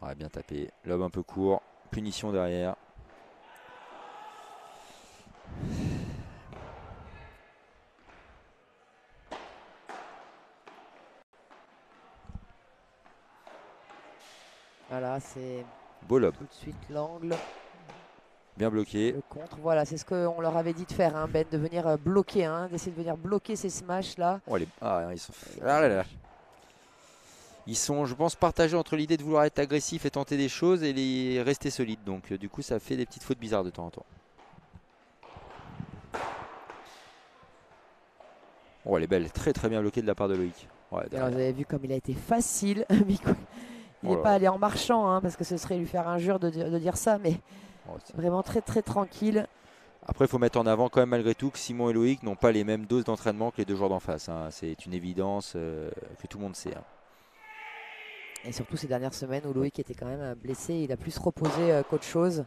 Ouais, bien tapé. Lob un peu court. Punition derrière. Voilà, c'est beau lob. Tout de suite l'angle. Bien bloqué. Le contre, voilà, c'est ce qu'on leur avait dit de faire, hein, Ben, de venir bloquer, d'essayer de venir bloquer ces smashs là. Oh, ils sont... Ah là là. Ils sont, je pense, partagés entre l'idée de vouloir être agressif et tenter des choses et rester solides. Donc, du coup, ça fait des petites fautes bizarres de temps en temps. Oh, elle est belle. Très, très bien bloquée de la part de Loïc. Ouais, alors, vous avez vu comme il a été facile. Il n'est pas allé en marchant, parce que ce serait lui faire injure de dire ça, mais vraiment très, très tranquille. Après, il faut mettre en avant quand même malgré tout que Simon et Loïc n'ont pas les mêmes doses d'entraînement que les deux joueurs d'en face. C'est une évidence que tout le monde sait. Et surtout ces dernières semaines où Loïc était quand même blessé, il a plus reposé qu'autre chose.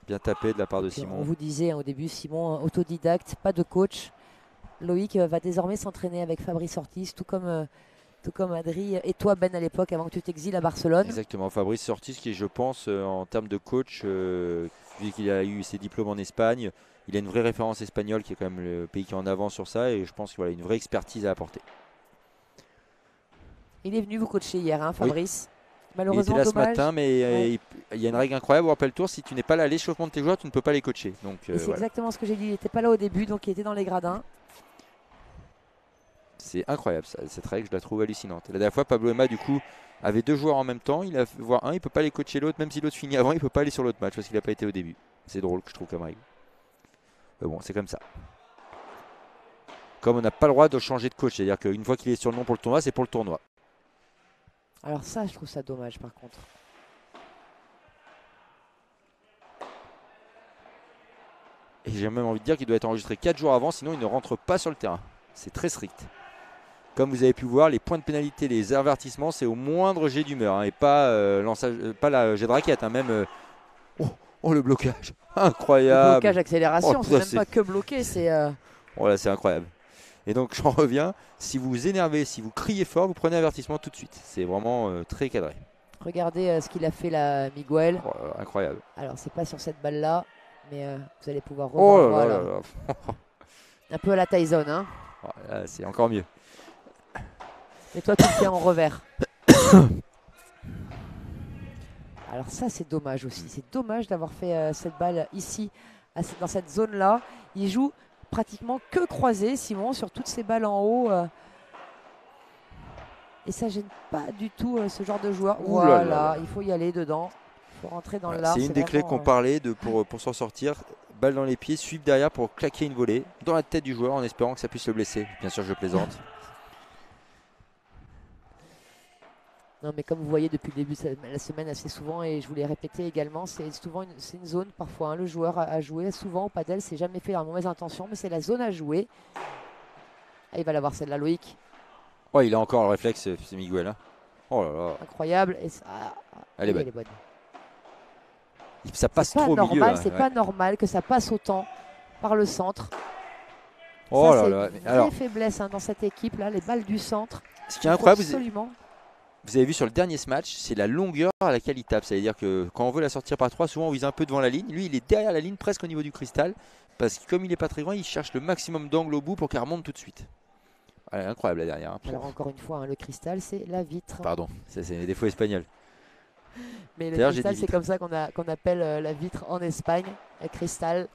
Bien tapé de la part de Simon. On vous disait au début, Simon autodidacte, pas de coach. Loïc va désormais s'entraîner avec Fabrice Ortiz, tout comme Adri et toi Ben à l'époque avant que tu t'exiles à Barcelone. Exactement, Fabrice Ortiz qui est je pense en termes de coach, vu qu'il a eu ses diplômes en Espagne, il a une vraie référence espagnole qui est quand même le pays qui est en avant sur ça et je pense qu'il voilà, a une vraie expertise à apporter. Il est venu vous coacher hier, hein, Oui. Fabrice. Il était Malheureusement, là ce dommage. matin, mais Ouais. il y a une règle incroyable au Rappel Tour, si tu n'es pas là à l'échauffement de tes joueurs, tu ne peux pas les coacher. Donc, Et c'est voilà. exactement ce que j'ai dit. Il n'était pas là au début, donc il était dans les gradins. C'est incroyable, cette règle, je la trouve hallucinante. La dernière fois, Pablo Emma, du coup, avait 2 joueurs en même temps. Il a fait voir un, il ne peut pas les coacher l'autre, même si l'autre finit avant, il ne peut pas aller sur l'autre match parce qu'il n'a pas été au début. C'est drôle, je trouve, comme règle. Mais bon, c'est comme ça. Comme on n'a pas le droit de changer de coach, c'est-à-dire qu'une fois qu'il est sur le nom pour le tournoi, c'est pour le tournoi. Alors ça, je trouve ça dommage par contre. Et j'ai même envie de dire qu'il doit être enregistré 4 jours avant, sinon il ne rentre pas sur le terrain. C'est très strict. Comme vous avez pu voir, les points de pénalité, les avertissements, c'est au moindre jet d'humeur hein, et pas, pas la jet de raquette, hein, même. Oh, le blocage, incroyable. Le blocage accélération, Oh, c'est même c'est- pas que bloquer, c'est Oh là, c'est incroyable. Et donc j'en reviens, si vous vous énervez, si vous criez fort, vous prenez avertissement tout de suite. C'est vraiment très cadré. regardez ce qu'il a fait là, Miguel. Oh, incroyable. Alors c'est pas sur cette balle là, mais vous allez pouvoir Oh revoir. là là Voilà. là là. Un peu à la Tyson, hein. Oh, là, c'est encore mieux. Et toi, tu le fais en revers. Alors ça, c'est dommage aussi. C'est dommage d'avoir fait cette balle ici, dans cette zone-là. Il joue pratiquement que croisé, Simon, sur toutes ces balles en haut. Et ça gêne pas du tout ce genre de joueur. Ouh là là Voilà, là. il faut y aller dedans. Il faut rentrer dans Voilà, l'art. c'est une des clés vraiment, qu'on parlait pour s'en sortir. Balle dans les pieds, suivre derrière pour claquer une volée dans la tête du joueur en espérant que ça puisse le blesser. Bien sûr, je plaisante. Non, mais comme vous voyez depuis le début de la semaine assez souvent, et je vous l'ai répété également, c'est souvent c'est une zone parfois. Hein, le joueur a joué souvent au padel, c'est jamais fait dans la mauvaise intention, mais c'est la zone à jouer. Ah, il va l'avoir celle-là, Loïc. Oh, il a encore le réflexe, c'est Miguel. Hein. Oh là là, Incroyable. Et elle est oui, bonne. bonne. Ça passe C'est pas trop au milieu. normal, Là, c'est ouais. pas normal que ça passe autant par le centre. Oh ça, là c'est là. une vraie Alors, faiblesse hein, dans cette équipe là, les balles du centre. ce qui est Il faut incroyable, absolument. vous avez vu sur le dernier match, c'est la longueur à laquelle il tape. C'est-à-dire que quand on veut la sortir par 3, souvent on vise un peu devant la ligne. Lui, il est derrière la ligne, presque au niveau du cristal. Parce que comme il n'est pas très grand, il cherche le maximum d'angle au bout pour qu'elle remonte tout de suite. Ouais, incroyable la dernière. Hein. Alors encore une fois, hein, le cristal, c'est la vitre. Pardon, c'est les défauts espagnols. Mais le D'ailleurs, j'ai cristal, dit c'est vitre. comme ça qu'on appelle la vitre en Espagne, le cristal.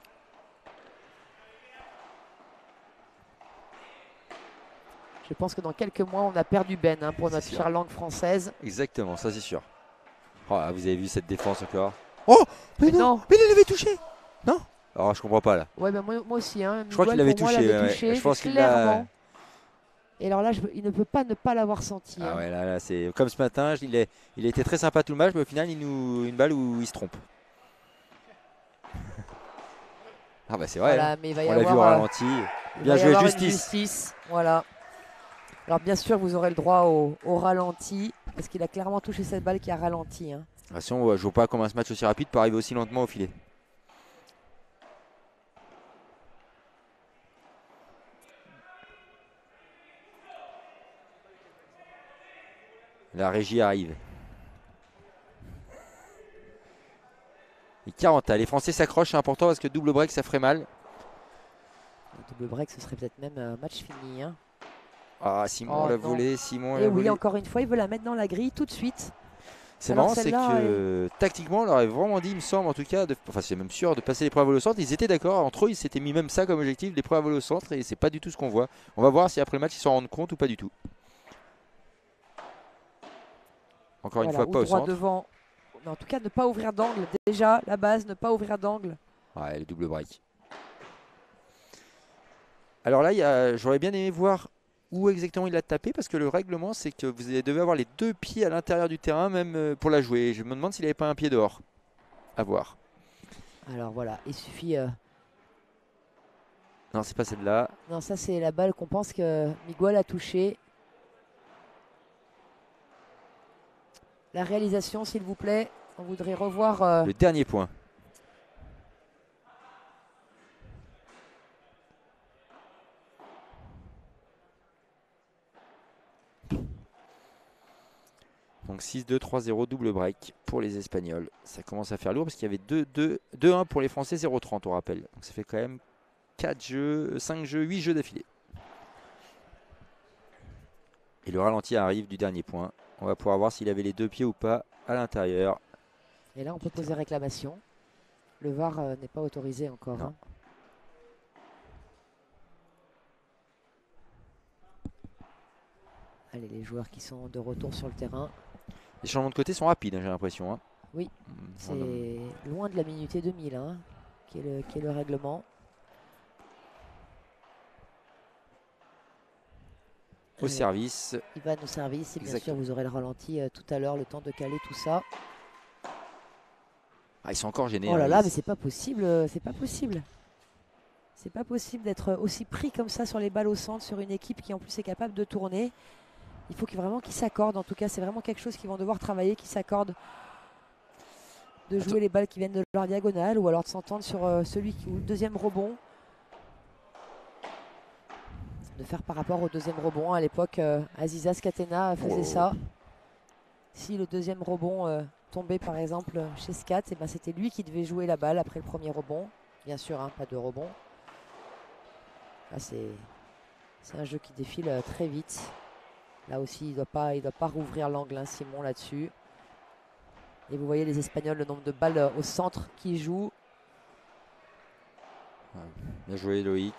Je pense que dans quelques mois, on a perdu Ben hein, pour C'est notre sûr. chère langue française. Exactement, ça c'est sûr. Oh, là, vous avez vu cette défense encore. Oh, mais Mais non, non. mais il l'avait touché. Non. Alors je comprends pas là. Ouais, ben moi aussi. Hein. Je crois qu'il Miguel, l'avait pour moi, touché. l'avait Ouais. touché, Je pense qu'il clairement. l'a. Et alors là, il ne peut pas ne pas l'avoir senti. Ah hein. ouais, là c'est comme ce matin. Il a été très sympa tout le match, mais au final, il nous une balle où il se trompe. Ah bah c'est vrai. Voilà, Hein. mais il va y On l'a vu au avoir, ralenti. il Bien va y joué, avoir une justice. justice. Voilà. Alors bien sûr, vous aurez le droit au ralenti, parce qu'il a clairement touché cette balle qui a ralenti. Hein. Attention, je vois pas comment un match aussi rapide peut arriver aussi lentement au filet. La régie arrive. Et 40, les Français s'accrochent, c'est important parce que double break ça ferait mal. Le double break, ce serait peut-être même un match fini. Hein. Ah, Simon Oh, l'a non. volé, Simon Et l'a oui, volé. encore une fois, il veut la mettre dans la grille tout de suite. C'est Alors marrant, c'est celle-là, que tactiquement, on leur avait vraiment dit, il me semble en tout cas, enfin c'est même sûr, de passer l'épreuve à voler au centre. Ils étaient d'accord, entre eux, ils s'étaient mis même ça comme objectif, l'épreuve à voler au centre, et c'est pas du tout ce qu'on voit. On va voir si après le match ils s'en rendent compte ou pas du tout. Encore une voilà, fois, ou pas au droit centre. devant. Mais en tout cas, ne pas ouvrir d'angle. Déjà, la base, ne pas ouvrir d'angle. Ouais, le double break. Alors là, j'aurais bien aimé voir où exactement il a tapé parce que le règlement c'est que vous devez avoir les 2 pieds à l'intérieur du terrain même pour la jouer. Je me demande s'il n'avait pas un pied dehors. À voir. Alors voilà, il suffit. Non, c'est pas celle-là. Non, ça c'est la balle qu'on pense que Miguel a touchée. La réalisation, s'il vous plaît. On voudrait revoir. Le dernier point. Donc 6-2, 3-0, double break pour les Espagnols. Ça commence à faire lourd parce qu'il y avait 2-1 pour les Français, 0-30 on rappelle. Donc ça fait quand même 4 jeux, 5 jeux, 8 jeux d'affilée. Et le ralenti arrive du dernier point. On va pouvoir voir s'il avait les 2 pieds ou pas à l'intérieur. Et là, on peut poser réclamation. Le VAR n'est pas autorisé encore. Hein. Allez, les joueurs qui sont de retour sur le terrain. Les changements de côté sont rapides, hein, j'ai l'impression. Hein. Oui, c'est loin de la minutée 2000, hein, qui est le règlement. Au service. Ivan au service. Et bien sûr, vous aurez le ralenti tout à l'heure, le temps de caler tout ça. Ah, ils sont encore gênés. Oh là là, mais c'est pas possible. C'est pas possible. C'est pas possible d'être aussi pris comme ça sur les balles au centre, sur une équipe qui en plus est capable de tourner. Il faut vraiment qu'ils s'accordent. En tout cas, c'est vraiment quelque chose qu'ils vont devoir travailler, qu'ils s'accordent de jouer les balles qui viennent de leur diagonale ou alors de s'entendre sur celui qui ou le deuxième rebond. De faire par rapport au deuxième rebond. À l'époque, Aziza Skatena faisait ça. Si le deuxième rebond tombait par exemple chez Skat, et ben c'était lui qui devait jouer la balle après le premier rebond. Bien sûr, hein, pas de rebond. Là, c'est un jeu qui défile très vite. Là aussi, il ne doit pas rouvrir l'angle, hein, Simon, là-dessus. Et vous voyez les Espagnols, le nombre de balles au centre qui jouent. Bien joué, Loïc.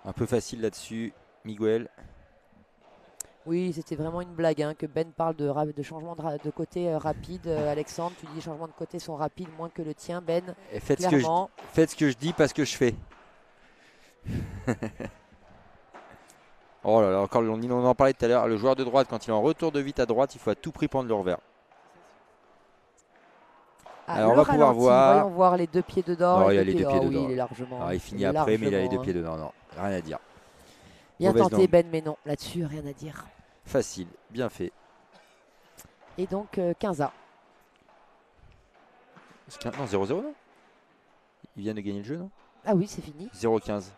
Un peu facile là-dessus, Miguel. Oui, c'était vraiment une blague, hein, que Ben parle de changement de côté rapide. Alexandre, tu dis les changements de côté sont rapides, moins que le tien, Ben. Et faites ce que je dis, pas ce que je fais. Oh là là, encore on en parlait tout à l'heure. Le joueur de droite, quand il est en retour de vite à droite, il faut à tout prix prendre le revers. Alors on va pouvoir voir. Voyons voir les 2 pieds dedans. Non, il a les 2 pieds dedans. Oui, il est largement. Alors, il finit après, mais il a les 2 pieds dedans. Non, rien à dire. Bien tenté, Ben, mais non, là-dessus, rien à dire. Facile, bien fait. Et donc 15A. Non, 0-0, non? Il vient de gagner le jeu, non? Ah oui, c'est fini. 0-15.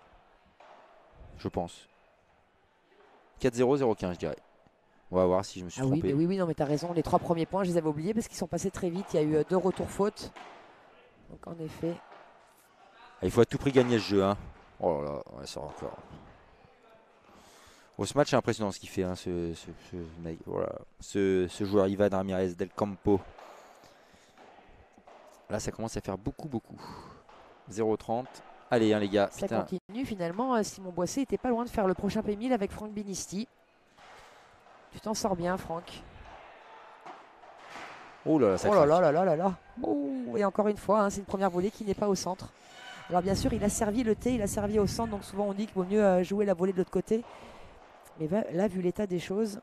Je pense. 4-0, 0-15, je dirais. On va voir si je me suis trompé. Oui, non, mais tu as raison. Les 3 premiers points, je les avais oubliés parce qu'ils sont passés très vite. Il y a eu 2 retours fautes. Donc en effet. Il faut à tout prix gagner ce jeu. Hein. Oh là là, ouais, ça encore. Ce match est impressionnant ce qu'il fait, hein, ce joueur Ivan Ramirez del Campo. Là, ça commence à faire beaucoup. 0-30. Allez, hein, les gars. Ça continue finalement. Simon Boissé était pas loin de faire le prochain P1000 avec Franck Binisti. Tu t'en sors bien, Franck. Oh là là, ça craque. Oh, et encore une fois, hein, c'est une première volée qui n'est pas au centre. Alors bien sûr, il a servi le T, il a servi au centre. Donc souvent, on dit qu'il vaut mieux jouer la volée de l'autre côté. Mais là, vu l'état des choses,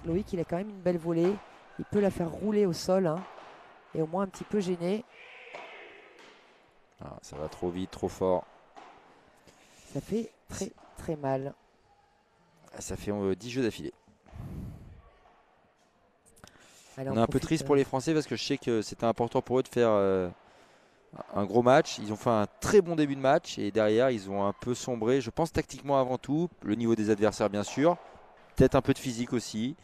Loïc, il a quand même une belle volée. Il peut la faire rouler au sol, hein, et au moins un petit peu gêné. Ah, ça va trop vite, trop fort. Ça fait très mal. Ça fait 10 jeux d'affilée. Allez, on est un peu triste pour les Français parce que je sais que c'était important pour eux de faire un gros match. Ils ont fait un très bon début de match et derrière ils ont un peu sombré, je pense tactiquement avant tout, le niveau des adversaires bien sûr, peut-être un peu de physique aussi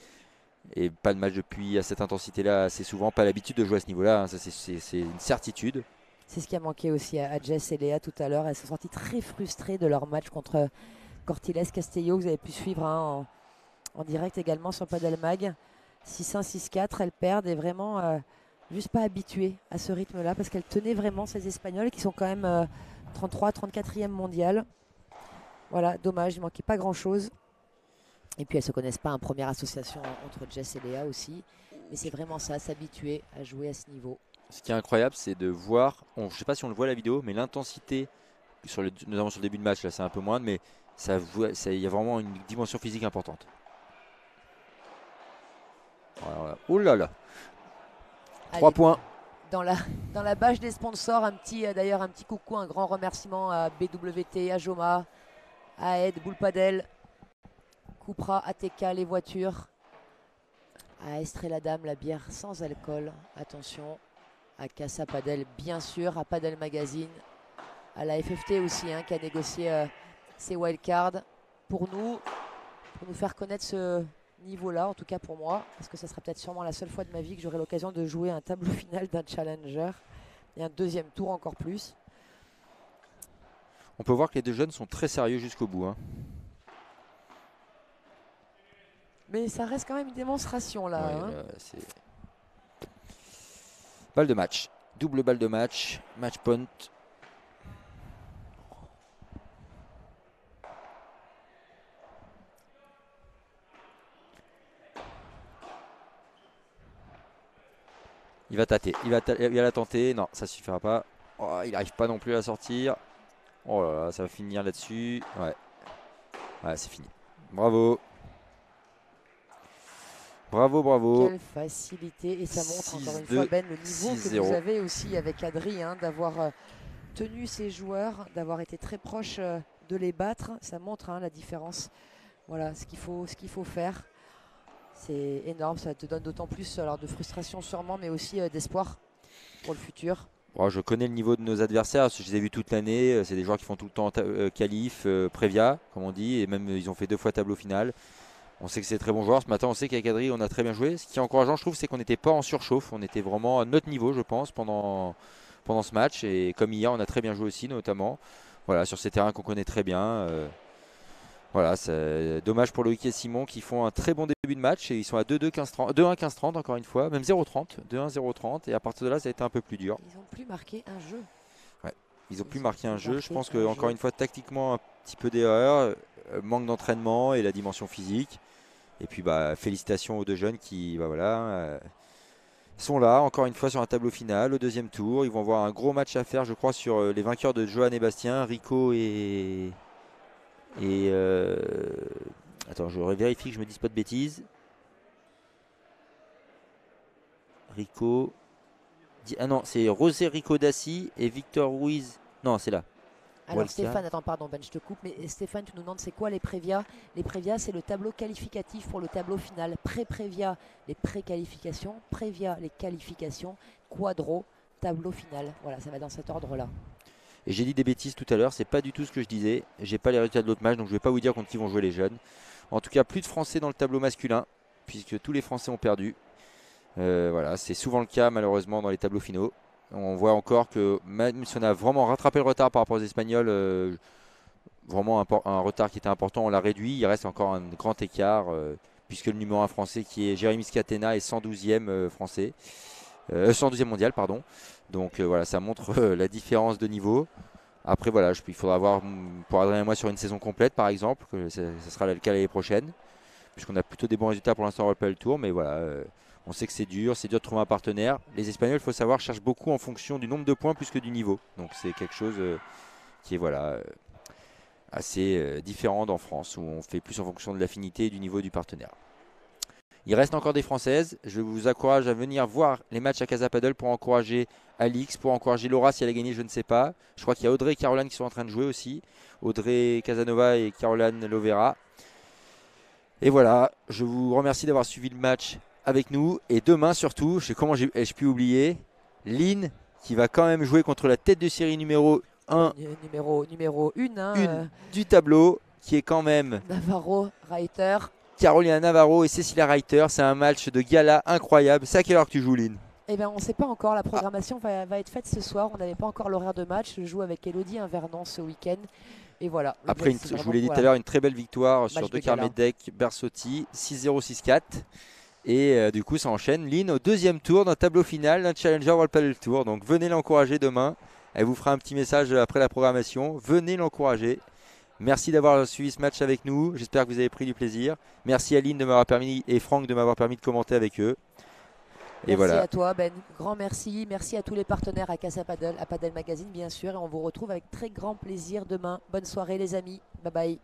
et pas de match depuis à cette intensité là assez souvent, pas l'habitude de jouer à ce niveau là, hein. Ça c'est une certitude. C'est ce qui a manqué aussi à Jess et Léa tout à l'heure. Elles sont sorties très frustrées de leur match contre Cortiles Castello. Vous avez pu suivre, hein, en direct également sur Padel Mag. 6-1, 6-4, elles perdent et vraiment juste pas habituées à ce rythme-là parce qu'elles tenaient vraiment ces Espagnols qui sont quand même 33, 34e mondial. Voilà, dommage, il manquait pas grand-chose. Et puis elles se connaissent pas, première association entre Jess et Léa aussi. Mais c'est vraiment ça, s'habituer à jouer à ce niveau. Ce qui est incroyable, c'est de voir, je ne sais pas si on le voit à la vidéo, mais l'intensité, notamment sur le début de match, là c'est un peu moins, mais il y a vraiment une dimension physique importante. Voilà. Oh là là. 3 points. Dans la bâche des sponsors, d'ailleurs un petit coucou, un grand remerciement à BWT, à Joma, à Ed, Boulpadel, Cupra, ATK, les voitures, à Estrella Dame, la bière sans alcool, attention, à Casa Padel bien sûr, à Padel Magazine, à la FFT aussi, hein, qui a négocié ses wildcards pour nous faire connaître ce niveau-là, en tout cas pour moi, parce que ça sera peut-être sûrement la seule fois de ma vie que j'aurai l'occasion de jouer un tableau final d'un challenger et un deuxième tour encore plus. On peut voir que les deux jeunes sont très sérieux jusqu'au bout. Hein. Mais ça reste quand même une démonstration là. Ouais, hein. Balle de match. Double balle de match. Match point. Il va tâter. Il va la tenter. Non, ça suffira pas. Oh, il n'arrive pas non plus à la sortir. Oh là là, ça va finir là-dessus. Ouais. Ouais, c'est fini. Bravo. Bravo, bravo. Quelle facilité. Et ça montre encore une 6-2, fois, Ben, le niveau que 6-0. vous avez aussi avec Adri, hein, d'avoir tenu ces joueurs, d'avoir été très proche de les battre. Ça montre hein, la différence. Voilà ce qu'il faut faire. C'est énorme. Ça te donne d'autant plus alors, de frustration sûrement, mais aussi d'espoir pour le futur. Bon, je connais le niveau de nos adversaires, je les ai vus toute l'année. C'est des joueurs qui font tout le temps qualif, Prévia, comme on dit, et même ils ont fait 2 fois tableau final. On sait que c'est très bon joueur. Ce matin, on sait qu'avec Adri, on a très bien joué. Ce qui est encourageant, je trouve, c'est qu'on n'était pas en surchauffe. On était vraiment à notre niveau, je pense, pendant ce match. Et comme hier, on a très bien joué aussi, notamment. Voilà, sur ces terrains qu'on connaît très bien. Voilà, c'est dommage pour Loïc et Simon qui font un très bon début de match. Et ils sont à 2-2, 15-30, 2-1, 15-30 encore une fois. Même 0-30, 2-1, 0-30. Et à partir de là, ça a été un peu plus dur. Ils n'ont plus marqué un jeu. Ouais, ils ont plus marqué un jeu. Je pense un que, encore jeu. une fois, tactiquement, un petit peu d'erreur. Manque d'entraînement et la dimension physique. Et puis bah, félicitations aux deux jeunes qui sont là encore une fois sur un tableau final au deuxième tour. Ils vont avoir un gros match à faire je crois sur les vainqueurs de Johan et Bastien, Rico et attends, je vérifie que je me dise pas de bêtises. Rico. Ah non, c'est José Rico Dassi et Victor Ruiz. Non, c'est là. Alors Walkia. Stéphane, attends, pardon Ben, je te coupe, mais Stéphane, tu nous demandes c'est quoi les prévias? Les prévias, c'est le tableau qualificatif pour le tableau final. Pré-prévia, les pré-qualifications. Prévia, les qualifications. Quadro, tableau final. Voilà, ça va dans cet ordre-là. Et j'ai dit des bêtises tout à l'heure, c'est pas du tout ce que je disais. J'ai pas les résultats de l'autre match, donc je vais pas vous dire contre qui vont jouer les jeunes. En tout cas, plus de Français dans le tableau masculin, puisque tous les Français ont perdu. Voilà, c'est souvent le cas malheureusement dans les tableaux finaux. On voit encore que même si on a vraiment rattrapé le retard par rapport aux Espagnols, vraiment un retard qui était important, on l'a réduit. Il reste encore un grand écart, puisque le numéro 1 français qui est Jérémy Scatena est 112e français. 112e mondial, pardon. Donc voilà, ça montre la différence de niveau. Après voilà, il faudra voir pour Adrien et moi sur une saison complète par exemple, que ça sera le cas l'année prochaine, puisqu'on a plutôt des bons résultats pour l'instant, on rappelle le tour, mais voilà, on sait que c'est dur de trouver un partenaire. Les Espagnols, il faut savoir, cherchent beaucoup en fonction du nombre de points plus que du niveau. Donc c'est quelque chose qui est voilà, assez différent d'en France, où on fait plus en fonction de l'affinité et du niveau du partenaire. Il reste encore des Françaises. Je vous encourage à venir voir les matchs à Casa Paddle pour encourager Alix, pour encourager Laura si elle a gagné, je ne sais pas. Je crois qu'il y a Audrey et Caroline qui sont en train de jouer aussi. Audrey Casanova et Caroline Lovera. Et voilà, je vous remercie d'avoir suivi le match avec nous. Et demain surtout, je sais comment ai-je pu oublier, Lynn qui va quand même jouer contre la tête de série numéro 1 Numéro 1, hein, du tableau, qui est quand même Navarro, Reiter. Carolina Navarro et Cecilia Reiter. C'est un match de gala incroyable. C'est à quelle heure que tu joues, Lynn? Eh bien, on ne sait pas encore. La programmation va être faite ce soir. On n'avait pas encore l'horaire de match. Je joue avec Elodie Invernon ce week-end. Et voilà. Après, je vous l'ai dit tout à l'heure, une très belle victoire sur Match de deux gala. Carmedec Bersotti, 6-0, 6-4. Et du coup, ça enchaîne. Lynn au deuxième tour d'un tableau final d'un Challenger World Padel Tour. Donc venez l'encourager demain. Elle vous fera un petit message après la programmation. Venez l'encourager. Merci d'avoir suivi ce match avec nous. J'espère que vous avez pris du plaisir. Merci à Lynn de m'avoir permis et Franck de m'avoir permis de commenter avec eux. Et Merci voilà. à toi Ben, grand merci. Merci à tous les partenaires à Casa Paddle, à Padel Magazine bien sûr. Et on vous retrouve avec très grand plaisir demain. Bonne soirée les amis. Bye bye.